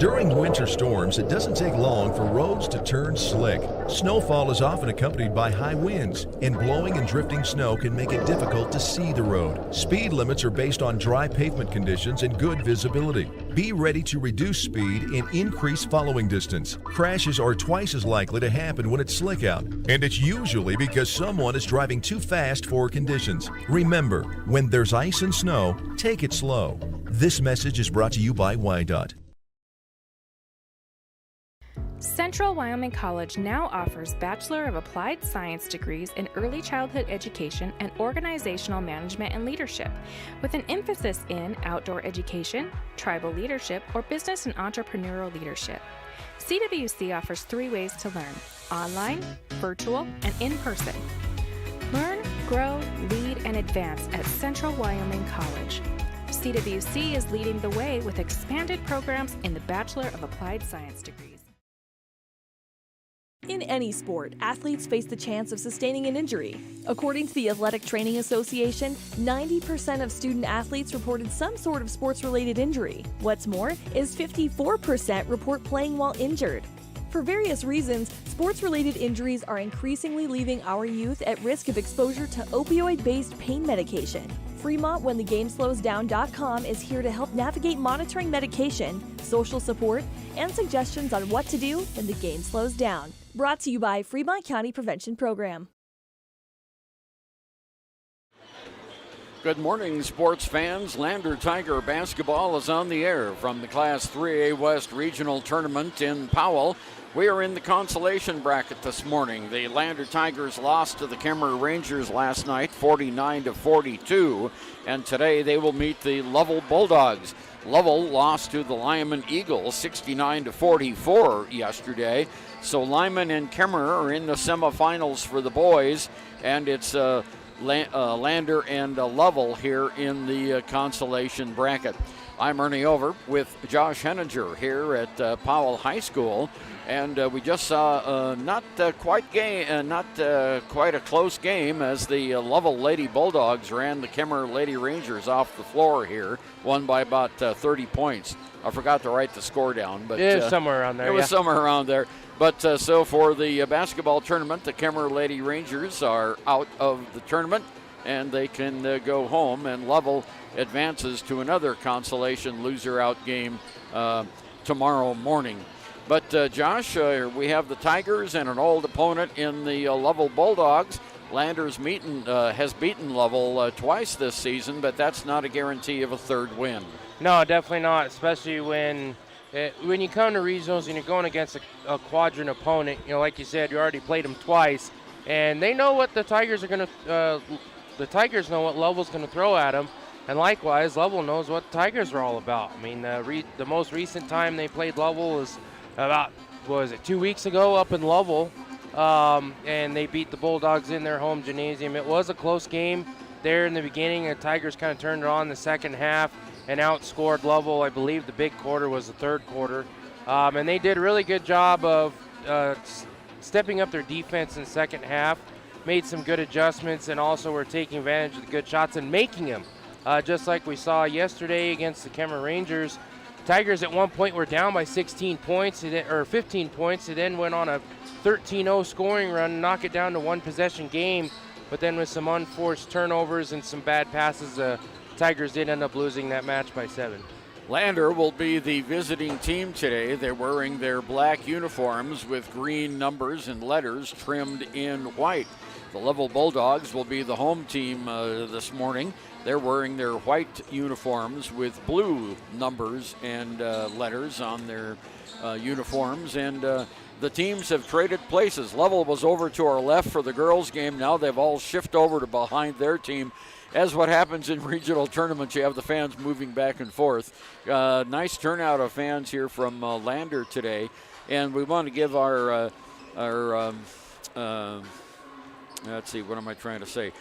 During winter storms, it doesn't take long for roads to turn slick. Snowfall is often accompanied by high winds, and blowing and drifting snow can make it difficult to see the road. Speed limits are based on dry pavement conditions and good visibility. Be ready to reduce speed and increase following distance. Crashes are twice as likely to happen when it's slick out, and it's usually because someone is driving too fast for conditions. Remember, when there's ice and snow, take it slow. This message is brought to you by WYDOT. Central Wyoming College now offers Bachelor of Applied Science degrees in Early Childhood Education and Organizational Management and Leadership, with an emphasis in outdoor education, tribal leadership, or business and entrepreneurial leadership. CWC offers 3 ways to learn: online, virtual, and in person. Learn, grow, lead, and advance at Central Wyoming College. CWC is leading the way with expanded programs in the Bachelor of Applied Science degrees. In any sport, athletes face the chance of sustaining an injury. According to the Athletic Training Association, 90% of student athletes reported some sort of sports-related injury. What's more is 54% report playing while injured. For various reasons, sports-related injuries are increasingly leaving our youth at risk of exposure to opioid-based pain medication. Fremont WhenTheGameSlowsDown.com is here to help navigate monitoring medication, social support, and suggestions on what to do when the game slows down. Brought to you by Fremont County Prevention Program. Good morning, sports fans. Lander Tiger basketball is on the air from the Class 3A West Regional Tournament in Powell. We are in the consolation bracket this morning. The Lander Tigers lost to the Kemmerer Rangers last night, 49-42, and today they will meet the Lovell Bulldogs. Lovell lost to the Lyman Eagles, 69-44 yesterday. So Lyman and Kemmerer are in the semifinals for the boys, and it's Lander and Lovell here in the consolation bracket. I'm Ernie Over with Josh Henninger here at Powell High School, and we just saw not quite a close game as the Lovell Lady Bulldogs ran the Kemmerer Lady Rangers off the floor here, won by about 30 points. I forgot to write the score down, but it was somewhere around there. It was somewhere around there. But so for the basketball tournament, the Kemmerer Lady Rangers are out of the tournament, and they can go home, and Lovell advances to another consolation loser-out game tomorrow morning. But, Josh, we have the Tigers and an old opponent in the Lovell Bulldogs. Landers has beaten Lovell twice this season, but that's not a guarantee of a third win. No, definitely not, especially when you come to regionals and you're going against a quadrant opponent. You know, like you said, you already played them twice, and they know what the Tigers are going to the Tigers know what Lovell's going to throw at them, and likewise, Lovell knows what the Tigers are all about. I mean, the most recent time they played Lovell was about, 2 weeks ago up in Lovell, and they beat the Bulldogs in their home gymnasium. It was a close game there in the beginning. The Tigers kind of turned it on the second half and outscored Lovell. I believe the big quarter was the third quarter, and they did a really good job of stepping up their defense in the second half, made some good adjustments, and also were taking advantage of the good shots and making them. Just like we saw yesterday against the Kemmerer Rangers, Tigers at one point were down by 16 points, or 15 points. They then went on a 13-0 scoring run, knock it down to one possession game, but then with some unforced turnovers and some bad passes, Tigers did end up losing that match by 7. Lander will be the visiting team today. They're wearing their black uniforms with green numbers and letters trimmed in white. The Lovell Bulldogs will be the home team this morning. They're wearing their white uniforms with blue numbers and letters on their uniforms. And the teams have traded places. Lovell was over to our left for the girls' game. Now they've all shifted over to behind their team. As what happens in regional tournaments, you have the fans moving back and forth. Nice turnout of fans here from Lander today. And we want to give our let's see, what am I trying to say?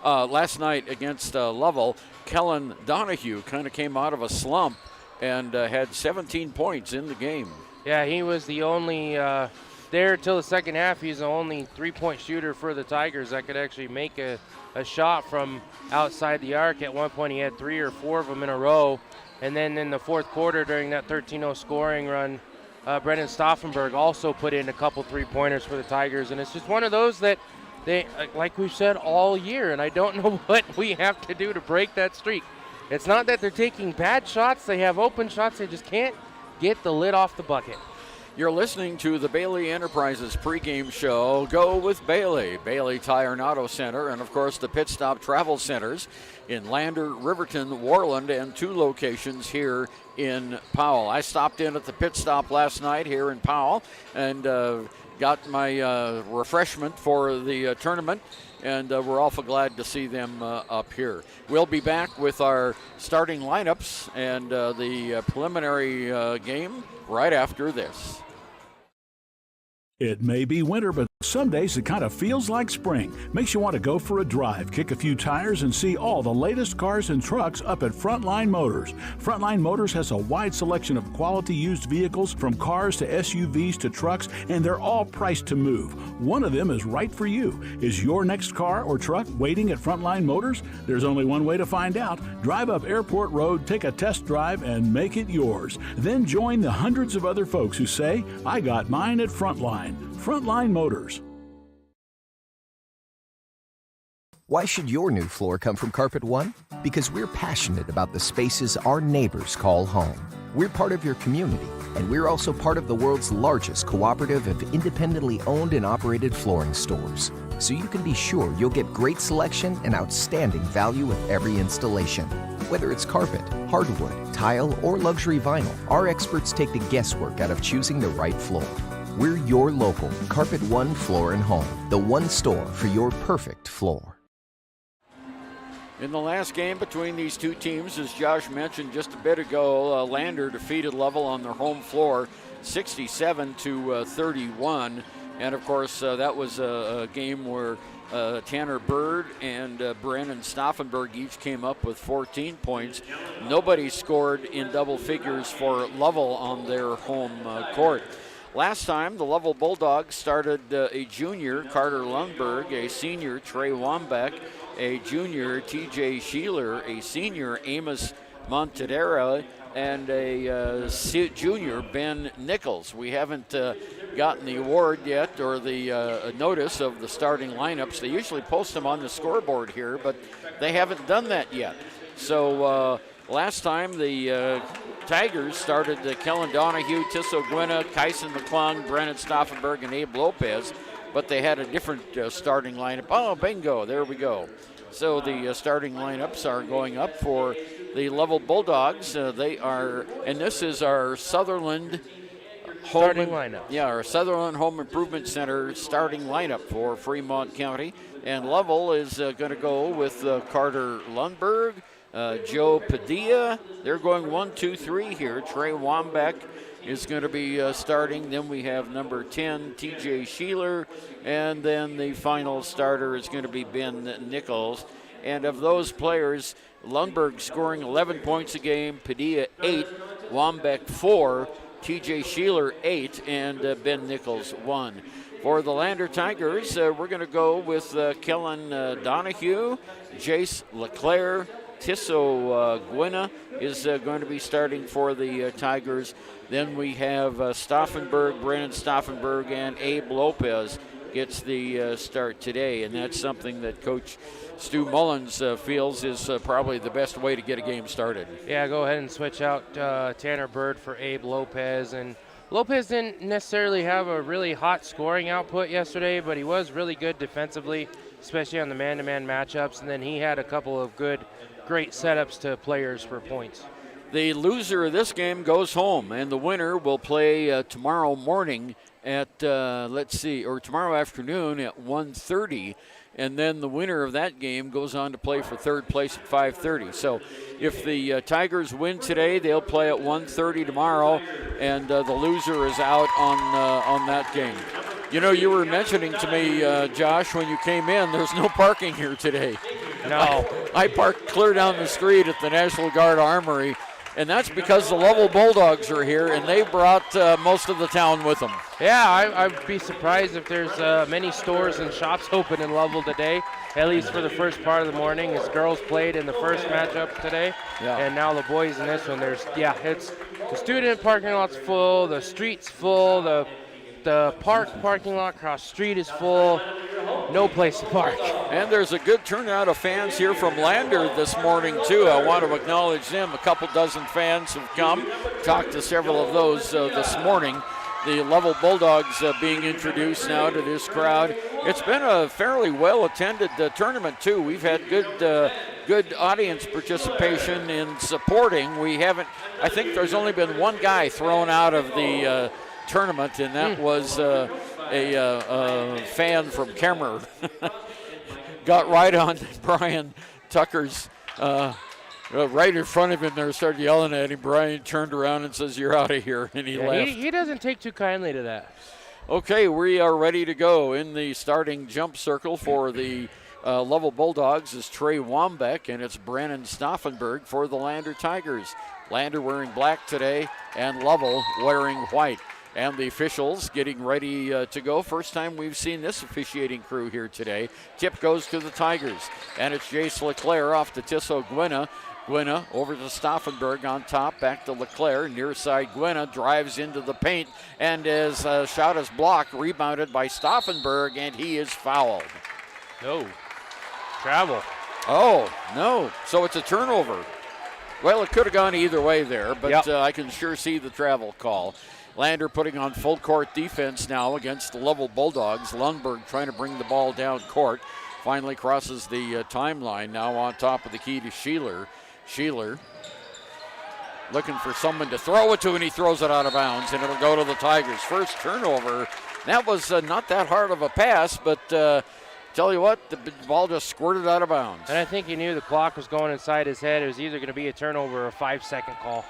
Last night against Lovell, Kellen Donahue kind of came out of a slump and had 17 points in the game. Yeah, he was the only, there till the second half, he's the only three-point shooter for the Tigers that could actually make a shot from outside the arc. At one point he had 3 or 4 of them in a row. And then in the fourth quarter during that 13-0 scoring run, Brennan Stauffenberg also put in a couple three-pointers for the Tigers. And it's just one of those that they, like we've said all year, and I don't know what we have to do to break that streak. It's not that they're taking bad shots. They have open shots. They just can't get the lid off the bucket. You're listening to the Bailey Enterprises pregame show. Go with Bailey. Bailey Tire and Auto Center, and of course the Pit Stop Travel Centers in Lander, Riverton, Warland, and 2 locations here in Powell. I stopped in at the Pit Stop last night here in Powell and got my refreshment for the tournament, and we're awful glad to see them up here. We'll be back with our starting lineups and the preliminary game right after this. It may be winter, but some days it kind of feels like spring. Makes you want to go for a drive, kick a few tires, and see all the latest cars and trucks up at Frontline Motors. Frontline Motors has a wide selection of quality used vehicles, from cars to SUVs to trucks, and they're all priced to move. One of them is right for you. Is your next car or truck waiting at Frontline Motors? There's only one way to find out. Drive up Airport Road, take a test drive, and make it yours. Then join the hundreds of other folks who say, I got mine at Frontline. Frontline Motors. Why should your new floor come from Carpet One? Because we're passionate about the spaces our neighbors call home. We're part of your community, and we're also part of the world's largest cooperative of independently owned and operated flooring stores. So you can be sure you'll get great selection and outstanding value with every installation. Whether it's carpet, hardwood, tile, or luxury vinyl, our experts take the guesswork out of choosing the right floor. We're your local Carpet One Floor and Home, the one store for your perfect floor. In the last game between these two teams, as Josh mentioned just a bit ago, Lander defeated Lovell on their home floor 67-31. And of course, that was a game where Tanner Bird and Brandon Stauffenberg each came up with 14 points. Nobody scored in double figures for Lovell on their home court. Last time, the Lovell Bulldogs started a junior, Carter Lundberg, a senior, Trey Wambeck, a junior, TJ Sheeler, a senior, Amos Montedera, and a junior, Ben Nichols. We haven't gotten the award yet, or the notice of the starting lineups. They usually post them on the scoreboard here, but they haven't done that yet. So last time the Tigers started Kellen Donahue, Tisso Gwynna, Kyson McClung, Brennan Stauffenberg, and Abe Lopez, but they had a different starting lineup. Oh, bingo, there we go. So the starting lineups are going up for the Lovell Bulldogs. They are, and this is our Sutherland starting lineup. Yeah, our Sutherland Home Improvement Center starting lineup for Fremont County. And Lovell is going to go with Carter Lundberg, Joe Padilla. They're going 1, 2, 3 here. Trey Wambeck is going to be starting. Then we have number 10, TJ Sheeler. And then the final starter is going to be Ben Nichols. And of those players, Lundberg scoring 11 points a game, Padilla 8, Wambeck 4, TJ Sheeler 8, and Ben Nichols 1. For the Lander Tigers, we're going to go with Kellen Donahue, Jace LeClaire, Tisso Gwynna is going to be starting for the Tigers. Then we have Stauffenberg, Brandon Stauffenberg, and Abe Lopez gets the start today. And that's something that Coach Stu Mullins feels is probably the best way to get a game started. Yeah, go ahead and switch out Tanner Bird for Abe Lopez. And Lopez didn't necessarily have a really hot scoring output yesterday, but he was really good defensively, especially on the man-to-man matchups. And then he had a couple of great setups to players for points. The loser of this game goes home, and the winner will play tomorrow morning at, tomorrow afternoon at 1:30. And then the winner of that game goes on to play for third place at 5:30. So if the Tigers win today, they'll play at 1:30 tomorrow, and the loser is out on that game. You know, you were mentioning to me, Josh, when you came in, there's no parking here today. No. I parked clear down the street at the National Guard Armory, And that's because the Lovell Bulldogs are here, and they brought most of the town with them. Yeah, I'd be surprised if there's many stores and shops open in Lovell today, at least for the first part of the morning. As girls played in the first matchup today, and now the boys in this one. It's the student parking lot's full, the street's full, the parking lot across the street is full. No place to park. And there's a good turnout of fans here from Lander this morning, too. I want to acknowledge them. A couple dozen fans have come. Talked to several of those this morning. The Lovell Bulldogs being introduced now to this crowd. It's been a fairly well-attended tournament, too. We've had good audience participation in supporting. I think there's only been one guy thrown out of the tournament, and that was a fan from Kemmer. Got right on Brian Tucker's right in front of him there, started yelling at him. Brian turned around and says, "You're out of here," and he left. He doesn't take too kindly to that. Okay, we are ready to go. In the starting jump circle for the Lovell Bulldogs is Trey Wambeck, and it's Brandon Stauffenberg for the Lander Tigers. Lander wearing black today, and Lovell wearing white. And the officials getting ready to go. First time we've seen this officiating crew here today. Tip goes to the Tigers. And it's Jace LeClaire off to Tisso Gwinna. Gwinna over to Stauffenberg on top. Back to LeClaire. Near side Gwinna drives into the paint. And as shot is blocked, rebounded by Stauffenberg, and he is fouled. No. Travel. Oh, no. So it's a turnover. Well, it could have gone either way there, but I can sure see the travel call. Lander putting on full court defense now against the Lovell Bulldogs. Lundberg trying to bring the ball down court. Finally crosses the timeline now on top of the key to Sheeler. Sheeler looking for someone to throw it to, and he throws it out of bounds, and it'll go to the Tigers. First turnover. That was not that hard of a pass, but tell you what, the ball just squirted out of bounds. And I think he knew the clock was going inside his head. It was either going to be a turnover or a 5-second call.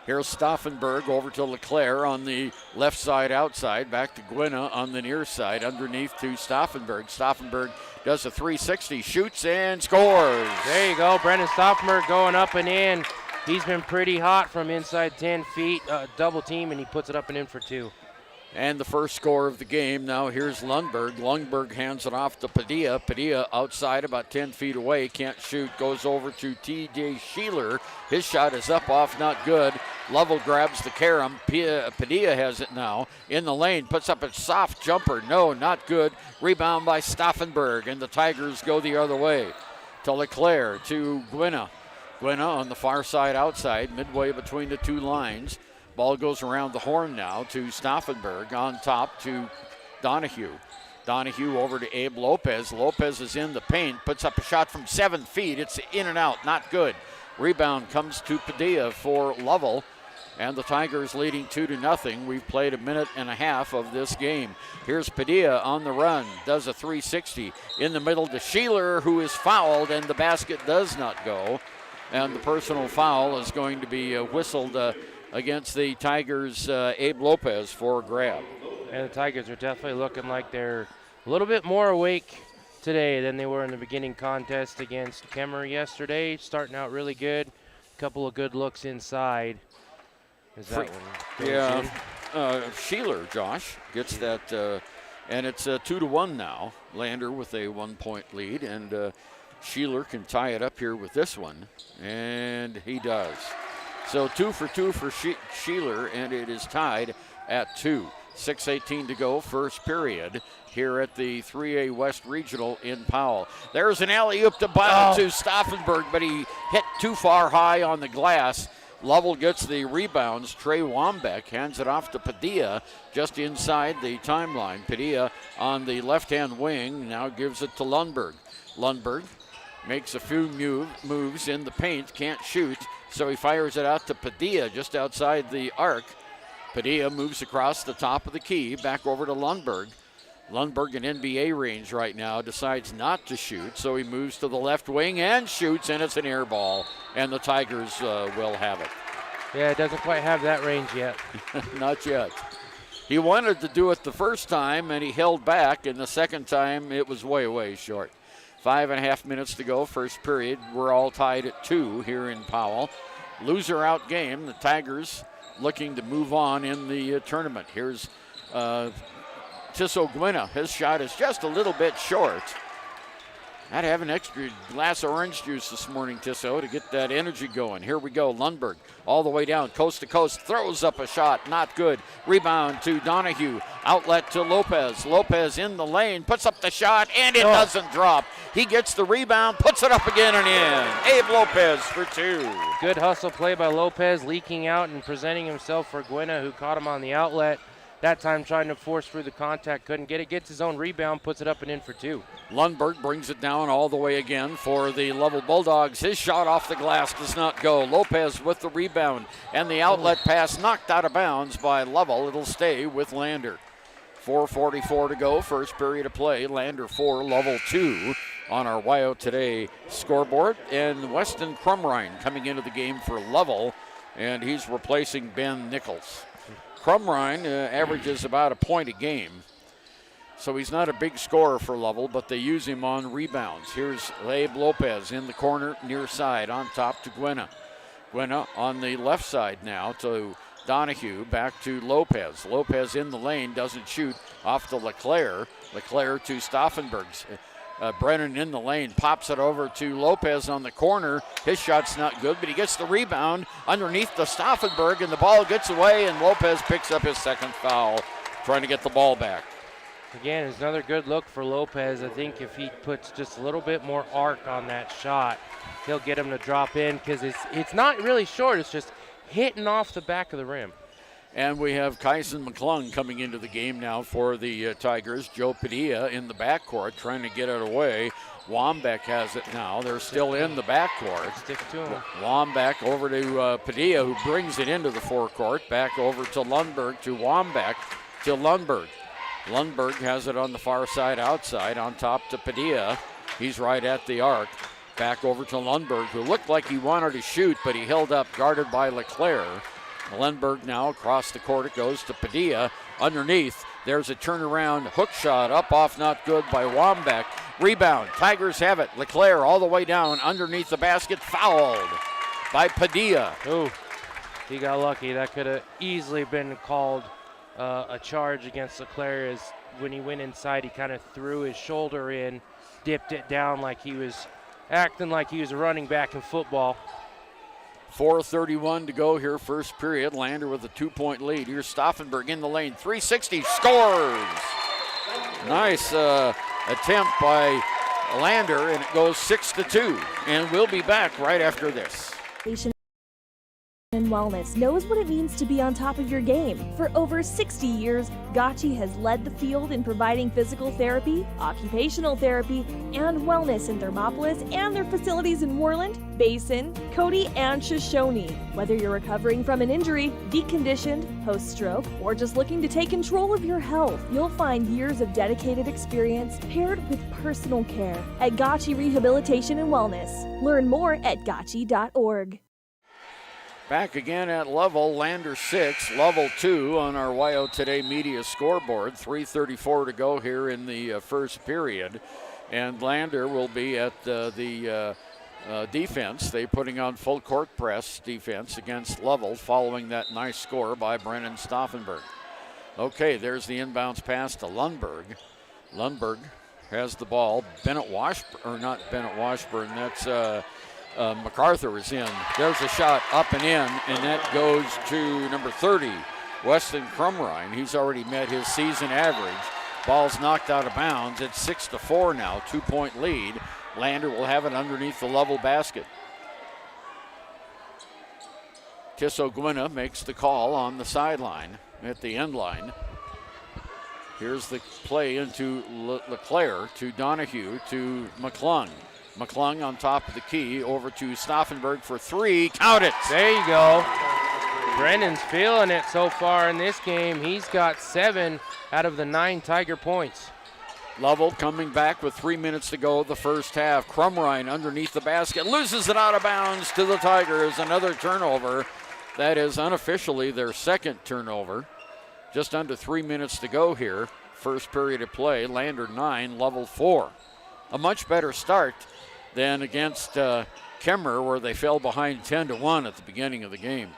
Here's Stauffenberg over to LeClaire on the left side outside. Back to Gwinna on the near side. Underneath to Stauffenberg. Stauffenberg does a 360, shoots and scores. There you go. Brendan Stauffenberg going up and in. He's been pretty hot from inside 10 feet. Double team, and he puts it up and in for 2. And the first score of the game. Now here's Lundberg. Lundberg hands it off to Padilla. Padilla outside about 10 feet away. Can't shoot. Goes over to T.J. Sheeler. His shot is up off, not good. Lovell grabs the carom. Padilla has it now. In the lane. Puts up a soft jumper. No, not good. Rebound by Stauffenberg. And the Tigers go the other way. To LeClaire. To Gwinna. Gwinna on the far side outside. Midway between the two lines. Ball goes around the horn now to Stauffenberg. On top to Donahue. Donahue over to Abe Lopez. Lopez is in the paint. Puts up a shot from 7 feet. It's in and out. Not good. Rebound comes to Padilla for Lovell. And the Tigers leading 2-0. We've played a minute and a half of this game. Here's Padilla on the run. Does a 360. In the middle to Sheeler, who is fouled, and the basket does not go. And the personal foul is going to be whistled against the Tigers, Abe Lopez for a grab. And the Tigers are definitely looking like they're a little bit more awake today than they were in the beginning contest against Kemmer yesterday. Starting out really good. A couple of good looks inside. Is that one? Yeah. Sheeler, Josh, gets that, and it's 2-1 now. Lander with a 1-point lead, and Sheeler can tie it up here with this one, and he does. So 2 for 2 for Sheeler, and it is tied at 2. 6:18 to go, first period here at the 3A West Regional in Powell. There's an alley-oop to Stauffenberg, but he hit too far high on the glass. Lovell gets the rebounds. Trey Wambeck hands it off to Padilla just inside the timeline. Padilla on the left-hand wing now gives it to Lundberg. Lundberg makes a few moves in the paint, can't shoot. So he fires it out to Padilla just outside the arc. Padilla moves across the top of the key, back over to Lundberg. Lundberg in NBA range right now, decides not to shoot, so he moves to the left wing and shoots, and it's an air ball, and the Tigers will have it. Yeah, it doesn't quite have that range yet. Not yet. He wanted to do it the first time, and he held back, and the second time it was way, way short. 5.5 minutes to go, first period. We're all tied at 2 here in Powell. loser out game. The Tigers looking to move on in the tournament. Here's Tisso Gwynna. His shot is just a little bit short. Had to have an extra glass of orange juice this morning, Tisso, to get that energy going. Here we go. Lundberg all the way down, coast to coast, throws up a shot. Not good. Rebound to Donahue. Outlet to Lopez. Lopez in the lane, puts up the shot, and it doesn't drop. He gets the rebound, puts it up again and in. Abe Lopez for 2. Good hustle play by Lopez, leaking out and presenting himself for Gwynna, who caught him on the outlet. That time trying to force through the contact, couldn't get it, gets his own rebound, puts it up and in for 2. Lundberg brings it down all the way again for the Lovell Bulldogs. His shot off the glass does not go. Lopez with the rebound, and the outlet pass knocked out of bounds by Lovell. It'll stay with Lander. 4:44 to go, first period of play. Lander 4, Lovell 2 on our WYO Today scoreboard. And Weston Crumrine coming into the game for Lovell, and he's replacing Ben Nichols. Crumrine averages about a point a game, so he's not a big scorer for Lovell, but they use him on rebounds. Here's Abe Lopez in the corner, near side, on top to Gwynna. Gwynna on the left side now to Donahue, back to Lopez. Lopez in the lane, doesn't shoot, off to LeClaire. LeClaire to Stauffenberg. Brennan in the lane, pops it over to Lopez on the corner. His shot's not good, but he gets the rebound underneath the Stauffenberg, and the ball gets away, and Lopez picks up his second foul, trying to get the ball back. Again, it's another good look for Lopez. I think if he puts just a little bit more arc on that shot, he'll get him to drop in, because it's not really short, it's just hitting off the back of the rim. And we have Kyson McClung coming into the game now for the Tigers. Joe Padilla in the backcourt trying to get it away. Wambach has it now. They're still in the backcourt. Stick to him. Wambach over to Padilla, who brings it into the forecourt. Back over to Lundberg, to Wambach, to Lundberg. Lundberg has it on the far side outside, on top to Padilla. He's right at the arc. Back over to Lundberg, who looked like he wanted to shoot, but he held up, guarded by LeClaire. Lundberg now across the court. It goes to Padilla. Underneath, there's a turnaround hook shot. Up off, not good by Wambach. Rebound. Tigers have it. LeClaire all the way down underneath the basket. Fouled by Padilla. Ooh, he got lucky. That could have easily been called a charge against LeClaire. As when he went inside, he kind of threw his shoulder in, dipped it down like he was acting like he was a running back in football. 4:31 to go here, first period. Lander with a 2-point lead. Here's Stauffenberg in the lane. 360, scores! Nice attempt by Lander, and it goes 6-2. And we'll be back right after this. And Wellness knows what it means to be on top of your game. For over 60 years, Gotchi has led the field in providing physical therapy, occupational therapy, and wellness in Thermopolis and their facilities in Worland, Basin, Cody, and Shoshone. Whether you're recovering from an injury, deconditioned, post-stroke, or just looking to take control of your health, you'll find years of dedicated experience paired with personal care at Gotchi Rehabilitation and Wellness. Learn more at gotchi.org. Back again at Lovell. Lander 6, Lovell 2 on our WYO Today media scoreboard. 3:34 to go here in the first period. And Lander will be at the defense. They're putting on full court press defense against Lovell following that nice score by Brennan Stauffenberg. Okay, there's the inbounds pass to Lundberg. Lundberg has the ball. Bennett Washburn, or not Bennett Washburn, that's MacArthur is in. There's a shot up and in, and that goes to number 30, Weston Crumrine. He's already met his season average. Ball's knocked out of bounds. It's 6-4 now, 2-point lead. Lander will have it underneath the Lovell basket. Tisso Gwynna makes the call on the sideline at the end line. Here's the play into LeClaire, to Donahue, to McClung. McClung on top of the key, over to Stauffenberg for 3. Count it! There you go. Brennan's feeling it so far in this game. He's got 7 out of the 9 Tiger points. Lovell coming back with 3 minutes to go the first half. Crumrine underneath the basket, loses it out of bounds to the Tigers. Another turnover. That is unofficially their second turnover. Just under 3 minutes to go here. First period of play. Lander 9, Lovell 4. A much better start than against Kemmer, where they fell behind 10-1 at the beginning of the game.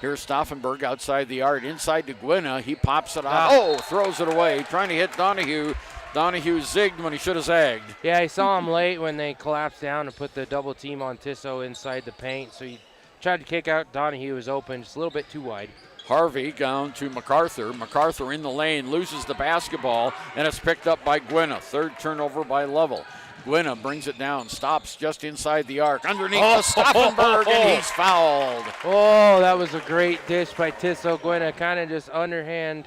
Here's Stauffenberg outside the arc, inside to Gwynna. He pops it out. Throws it away, trying to hit Donahue. Donahue zigged when he should have zagged. Yeah, he saw him late when they collapsed down and put the double team on Tissot inside the paint. So he tried to kick out. Donahue was open, just a little bit too wide. Harvey down to MacArthur. MacArthur in the lane, loses the basketball, and it's picked up by Gwynna. Third turnover by Lovell. Gwynna brings it down, stops just inside the arc. Underneath to Stauffenberg, and he's fouled. Oh, that was a great dish by Tissot. Gwynna kind of just underhand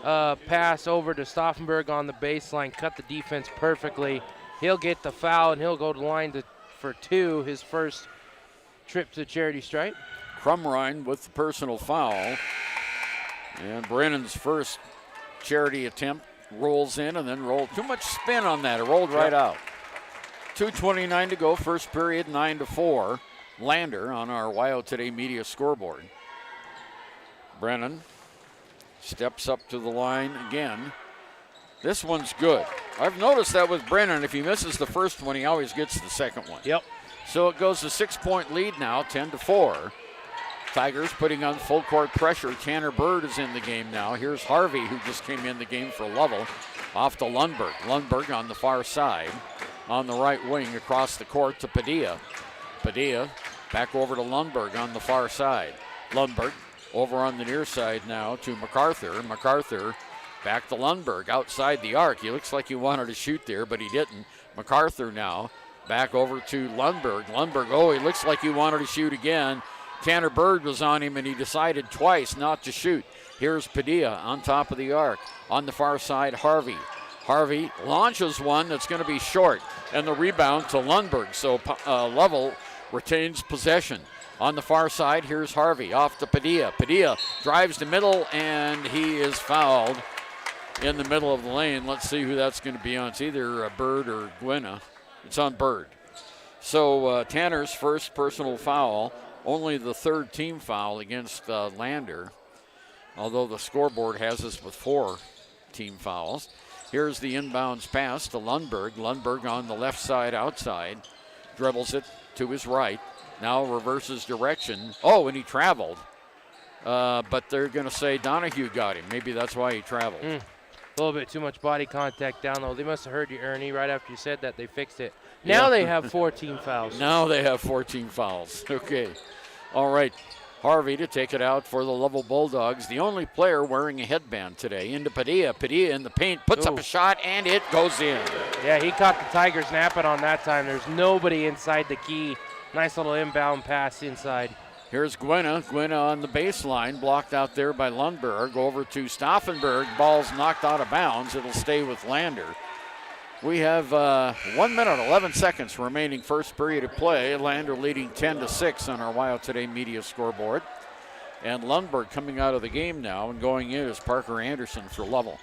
pass over to Stauffenberg on the baseline, cut the defense perfectly. He'll get the foul, and he'll go to the line for 2, his first trip to the charity stripe. Crumrine with the personal foul. And Brennan's first charity attempt rolls in and then rolled. Too much spin on that. It rolled right out. 2:29 to go. First period, 9-4. Lander on our WYO Today Media scoreboard. Brennan steps up to the line again. This one's good. I've noticed that with Brennan. If he misses the first one, he always gets the second one. Yep. So it goes to 6-point lead now, 10-4. Tigers putting on full court pressure. Tanner Bird is in the game now. Here's Harvey, who just came in the game for Lovell. Off to Lundberg. Lundberg on the far side. On the right wing across the court to Padilla. Padilla back over to Lundberg on the far side. Lundberg over on the near side now to MacArthur. MacArthur back to Lundberg outside the arc. He looks like he wanted to shoot there, but he didn't. MacArthur now back over to Lundberg. Lundberg, he looks like he wanted to shoot again. Tanner Bird was on him, and he decided twice not to shoot. Here's Padilla on top of the arc. On the far side, Harvey. Harvey launches one that's going to be short, and the rebound to Lundberg. So Lovell retains possession. On the far side, here's Harvey off to Padilla. Padilla drives the middle, and he is fouled in the middle of the lane. Let's see who that's going to be on. It's either Bird or Gwynna. It's on Bird. So Tanner's first personal foul, only the third team foul against Lander, although the scoreboard has us with 4 team fouls. Here's the inbounds pass to Lundberg. Lundberg on the left side outside. Dribbles it to his right. Now reverses direction. And he traveled. But they're going to say Donahue got him. Maybe that's why he traveled. A little bit too much body contact down low. They must have heard you, Ernie, right after you said that. They fixed it. Now they have 4 team fouls. Now they have 14 fouls. Okay. All right. Harvey to take it out for the Lovell Bulldogs. The only player wearing a headband today. Into Padilla. Padilla in the paint. Puts up a shot, and it goes in. Yeah, he caught the Tigers napping on that time. There's nobody inside the key. Nice little inbound pass inside. Here's Gwynna. Gwynna on the baseline. Blocked out there by Lundberg. Over to Stauffenberg. Ball's knocked out of bounds. It'll stay with Lander. We have 1 minute, 11 seconds remaining first period of play. Lander leading 10-6 on our WYO Today Media scoreboard. And Lundberg coming out of the game now, and going in is Parker Anderson for Lovell.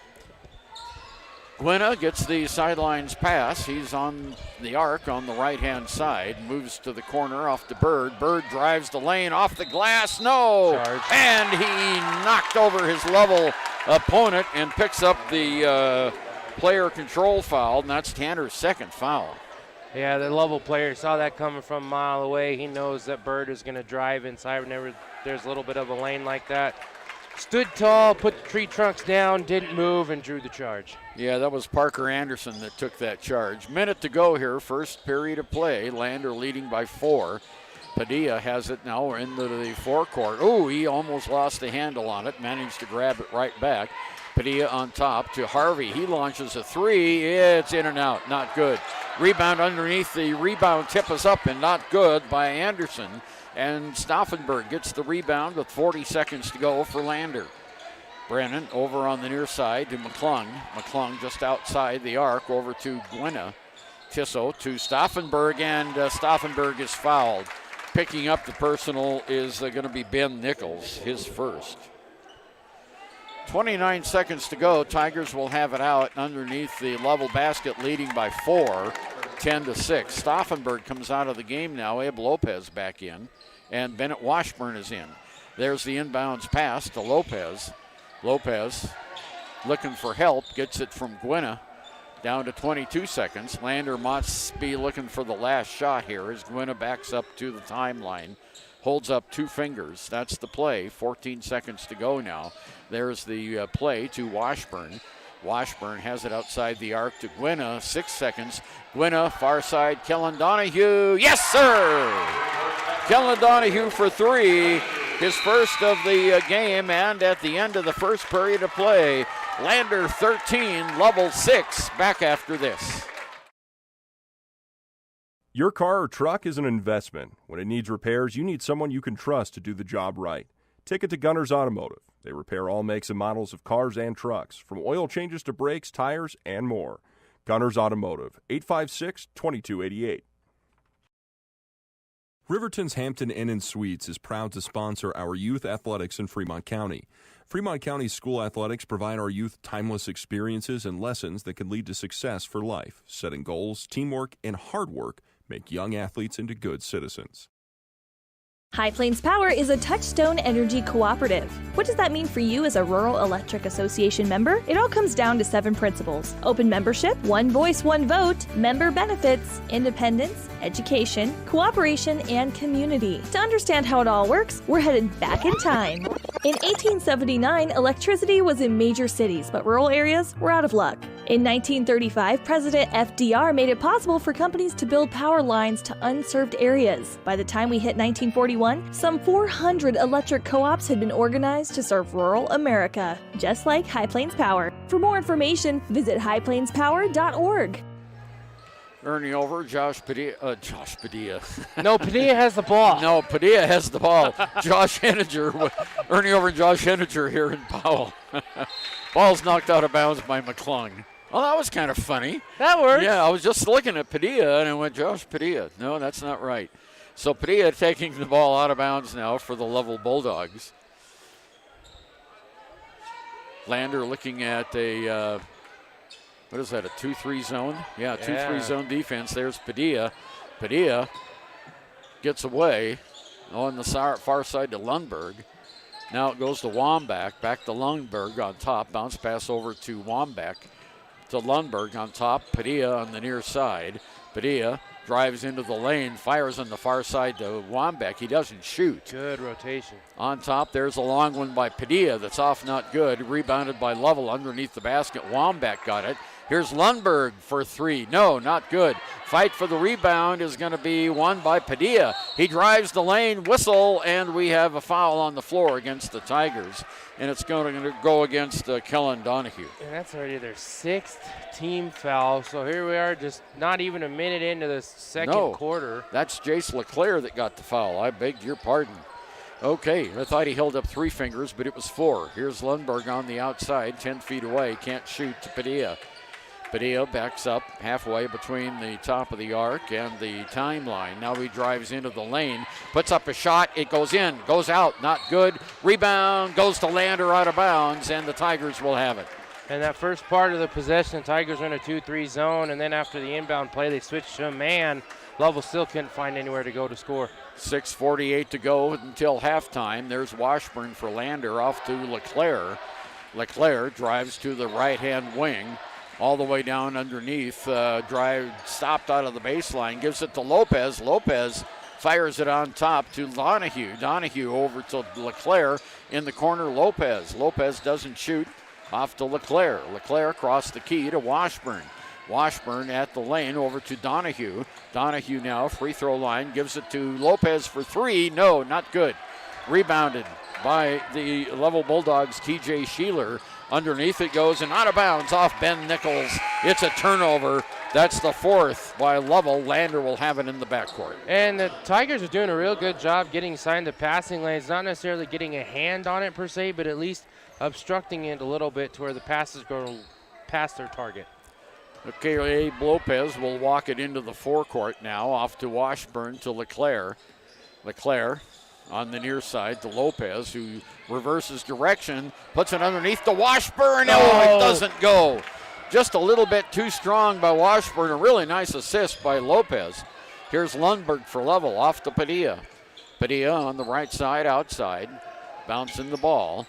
Gwynna gets the sidelines pass. He's on the arc on the right-hand side. Moves to the corner off to Bird. Bird drives the lane off the glass. No! Charge. And he knocked over his Lovell opponent and picks up the player control foul, and that's Tanner's second foul. Yeah, the Lovell player saw that coming from a mile away. He knows that Bird is going to drive inside whenever there's a little bit of a lane like that. Stood tall, put the tree trunks down, didn't move, and drew the charge. Yeah, that was Parker Anderson that took that charge. Minute to go here, first period of play. Lander leading by 4. Padilla has it now into the forecourt. He almost lost the handle on it, managed to grab it right back. Padilla on top to Harvey. He launches a 3. It's in and out, not good. Rebound underneath. The rebound tip is up and not good by Anderson. And Stauffenberg gets the rebound with 40 seconds to go for Lander. Brennan over on the near side to McClung. McClung just outside the arc over to Gwynna. Tissot to Stauffenberg, and Stauffenberg is fouled. Picking up the personal is going to be Ben Nichols, his first. 29 seconds to go. Tigers will have it out underneath the Lovell basket, leading by 4, 10-6. Stauffenberg comes out of the game now. Abe Lopez back in, and Bennett Washburn is in. There's the inbounds pass to Lopez. Lopez looking for help, gets it from Gwynna. down to 22 seconds. Lander must be looking for the last shot here as Gwynna backs up to the timeline. Holds up 2 fingers. That's the play. 14 seconds to go now. There's the play to Washburn. Washburn has it outside the arc to Gwynna. 6 seconds. Gwynna, far side. Kellen Donahue. Yes, sir! Kellen Donahue for 3. His first of the game, and at the end of the first period of play, Lander 13, Lovell 6. Back after this. Your car or truck is an investment. When it needs repairs, you need someone you can trust to do the job right. Take it to Gunners Automotive. They repair all makes and models of cars and trucks, from oil changes to brakes, tires, and more. Gunners Automotive, 856-2288. Riverton's Hampton Inn & Suites is proud to sponsor our youth athletics in Fremont County. Fremont County school athletics provide our youth timeless experiences and lessons that can lead to success for life. Setting goals, teamwork, and hard work make young athletes into good citizens. High Plains Power is a Touchstone Energy cooperative. What does that mean for you as a Rural Electric Association member? It all comes down to 7 principles: open membership, one voice, one vote, member benefits, independence, education, cooperation, and community. To understand how it all works, we're headed back in time. In 1879, electricity was in major cities, but rural areas were out of luck. In 1935, President FDR made it possible for companies to build power lines to unserved areas. By the time we hit 1941, some 400 electric co-ops had been organized to serve rural America, just like High Plains Power. For more information, visit highplainspower.org. Ernie over, Josh Padilla. No, Padilla has the ball. No, Padilla has the ball. Josh Henninger, Ernie over and Josh Henninger here in Powell. Ball's knocked out of bounds by McClung. Well, that was kind of funny. That works. Yeah, I was just looking at Padilla and I went, Josh Padilla. No, that's not right. So Padilla taking the ball out of bounds now for the Lovell Bulldogs. Lander looking at a, what is that, a 2-3 zone? Yeah, 2-3 zone defense. There's Padilla. Padilla gets away on the far side to Lundberg. Now it goes to Wambach, back to Lundberg on top. Bounce pass over to Wambach, to Lundberg on top. Padilla on the near side. Padilla drives into the lane, fires on the far side to Wambach. He doesn't shoot. Good rotation. On top, there's a long one by Padilla that's off not good. Rebounded by Lovell underneath the basket. Wambach got it. Here's Lundberg for 3. No, not good. Fight for the rebound is going to be won by Padilla. He drives the lane, whistle, and we have a foul on the floor against the Tigers. And it's going to go against Kellen Donahue. And that's already their 6th team foul. So here we are, just not even a minute into the second quarter. That's Jace LeClaire that got the foul. I beg your pardon. Okay, I thought he held up 3 fingers, but it was 4. Here's Lundberg on the outside, 10 feet away. Can't shoot to Padilla. Padilla backs up halfway between the top of the arc and the timeline. Now he drives into the lane, puts up a shot. It goes in, goes out, not good. Rebound goes to Lander out of bounds, and the Tigers will have it. And that first part of the possession, Tigers are in a 2-3 zone, and then after the inbound play, they switched to a man. Lovell still couldn't find anywhere to go to score. 6:48 to go until halftime. There's Washburn for Lander off to LeClaire. LeClaire drives to the right-hand wing. All the way down underneath, drive stopped out of the baseline, gives it to Lopez. Lopez fires it on top to Donahue. Donahue over to LeClaire in the corner. Lopez doesn't shoot. Off to LeClaire. LeClaire across the key to Washburn. Washburn at the lane over to Donahue. Donahue now free throw line, gives it to Lopez for 3. No, not good. Rebounded by the Lovell Bulldogs, TJ Sheeler. Underneath it goes and out of bounds off Ben Nichols. It's a turnover. That's the 4th by Lovell. Lander will have it in the backcourt. And the Tigers are doing a real good job getting inside the passing lanes, not necessarily getting a hand on it per se, but at least obstructing it a little bit to where the passes go past their target. Okay, Abe Lopez will walk it into the forecourt now, off to Washburn to LeClaire. LeClaire on the near side to Lopez, who reverses direction, puts it underneath to Washburn. Oh, it doesn't go. Just a little bit too strong by Washburn. A really nice assist by Lopez. Here's Lundberg for Lovell, off to Padilla. Padilla on the right side, outside, bouncing the ball.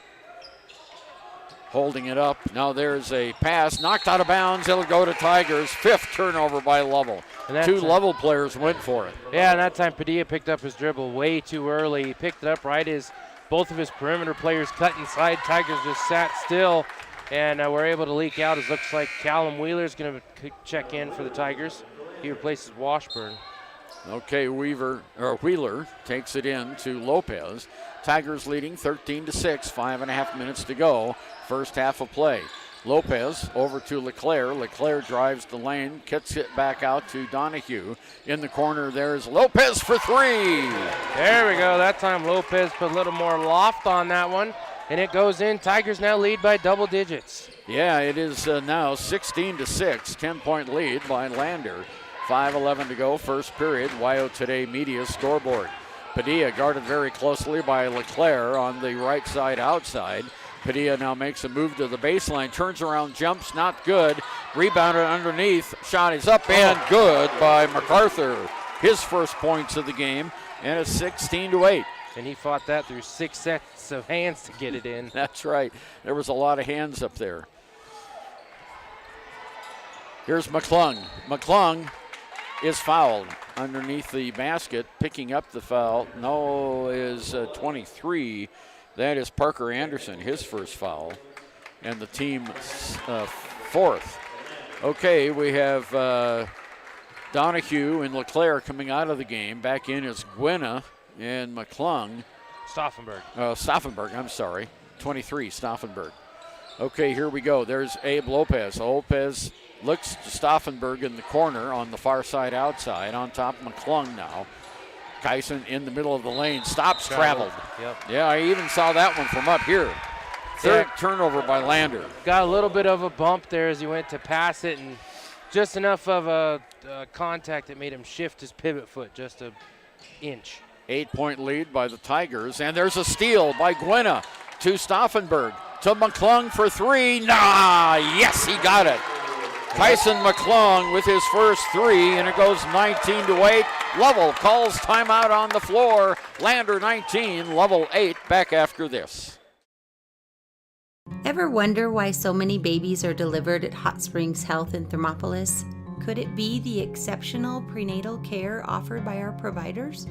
holding it up. Now there's a pass knocked out of bounds. It'll go to Tigers. 5th turnover by Lovell. 2 Lovell players went for it. Yeah, and that time Padilla picked up his dribble way too early. He picked it up right as both of his perimeter players cut inside. Tigers just sat still and were able to leak out. It looks like Callum Wheeler's going to check in for the Tigers. He replaces Washburn. Okay, Wheeler takes it in to Lopez. Tigers leading 13-6, 5.5 minutes to go. First half of play. Lopez over to LeClaire. LeClaire drives the lane, kicks it back out to Donahue. In the corner, there's Lopez for 3. There we go. That time Lopez put a little more loft on that one, and it goes in. Tigers now lead by double digits. Yeah, it is now 16-6, 10-point lead by Lander. 5:11 to go, first period. WYO Today Media scoreboard. Padilla guarded very closely by LeClaire on the right side outside. Padilla now makes a move to the baseline, turns around, jumps, not good. Rebounded underneath, shot is up and good by MacArthur. His first points of the game, and it's 16-8. And he fought that through 6 sets of hands to get it in. That's right. There was a lot of hands up there. Here's McClung. McClung is fouled underneath the basket. Picking up the foul, is 23. That is Parker Anderson, his first foul, and the team's 4th. Okay, we have Donahue and LeClaire coming out of the game. Back in is Gwena and McClung. Stauffenberg, I'm sorry. 23, Stauffenberg. Okay, here we go. There's Abe Lopez. Lopez looks to Stauffenberg in the corner on the far side outside. On top, McClung now. Kyson in the middle of the lane. Stops, traveled. Yep. Yeah, I even saw that one from up here. Third turnover by Lander. Got a little bit of a bump there as he went to pass it, and just enough of a contact that made him shift his pivot foot just an inch. 8-point lead by the Tigers, and there's a steal by Gwena to Stauffenberg. To McClung for 3. Yes, he got it. Tyson McClung with his first 3, and it goes 19-8. Lovell calls timeout on the floor. Lander 19, Lovell 8. Back after this. Ever wonder why so many babies are delivered at Hot Springs Health in Thermopolis? Could it be the exceptional prenatal care offered by our providers?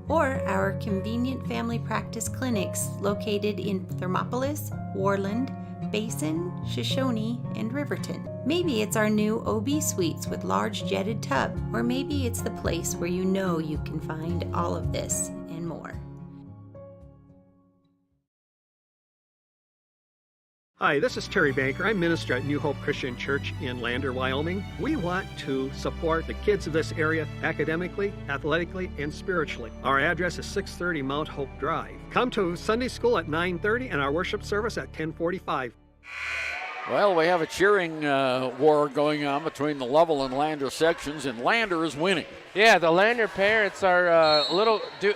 Or our convenient family practice clinics located in Thermopolis, Warland, Basin, Shoshone, and Riverton. Maybe it's our new OB suites with large jetted tub, or maybe it's the place where you know you can find all of this and more. Hi, this is Terry Banker. I'm minister at New Hope Christian Church in Lander, Wyoming. We want to support the kids of this area academically, athletically, and spiritually. Our address is 630 Mount Hope Drive. Come to Sunday school at 9:30 and our worship service at 10:45. Well, we have a cheering war going on between the Lovell and Lander sections, and Lander is winning. Yeah, the Lander parents are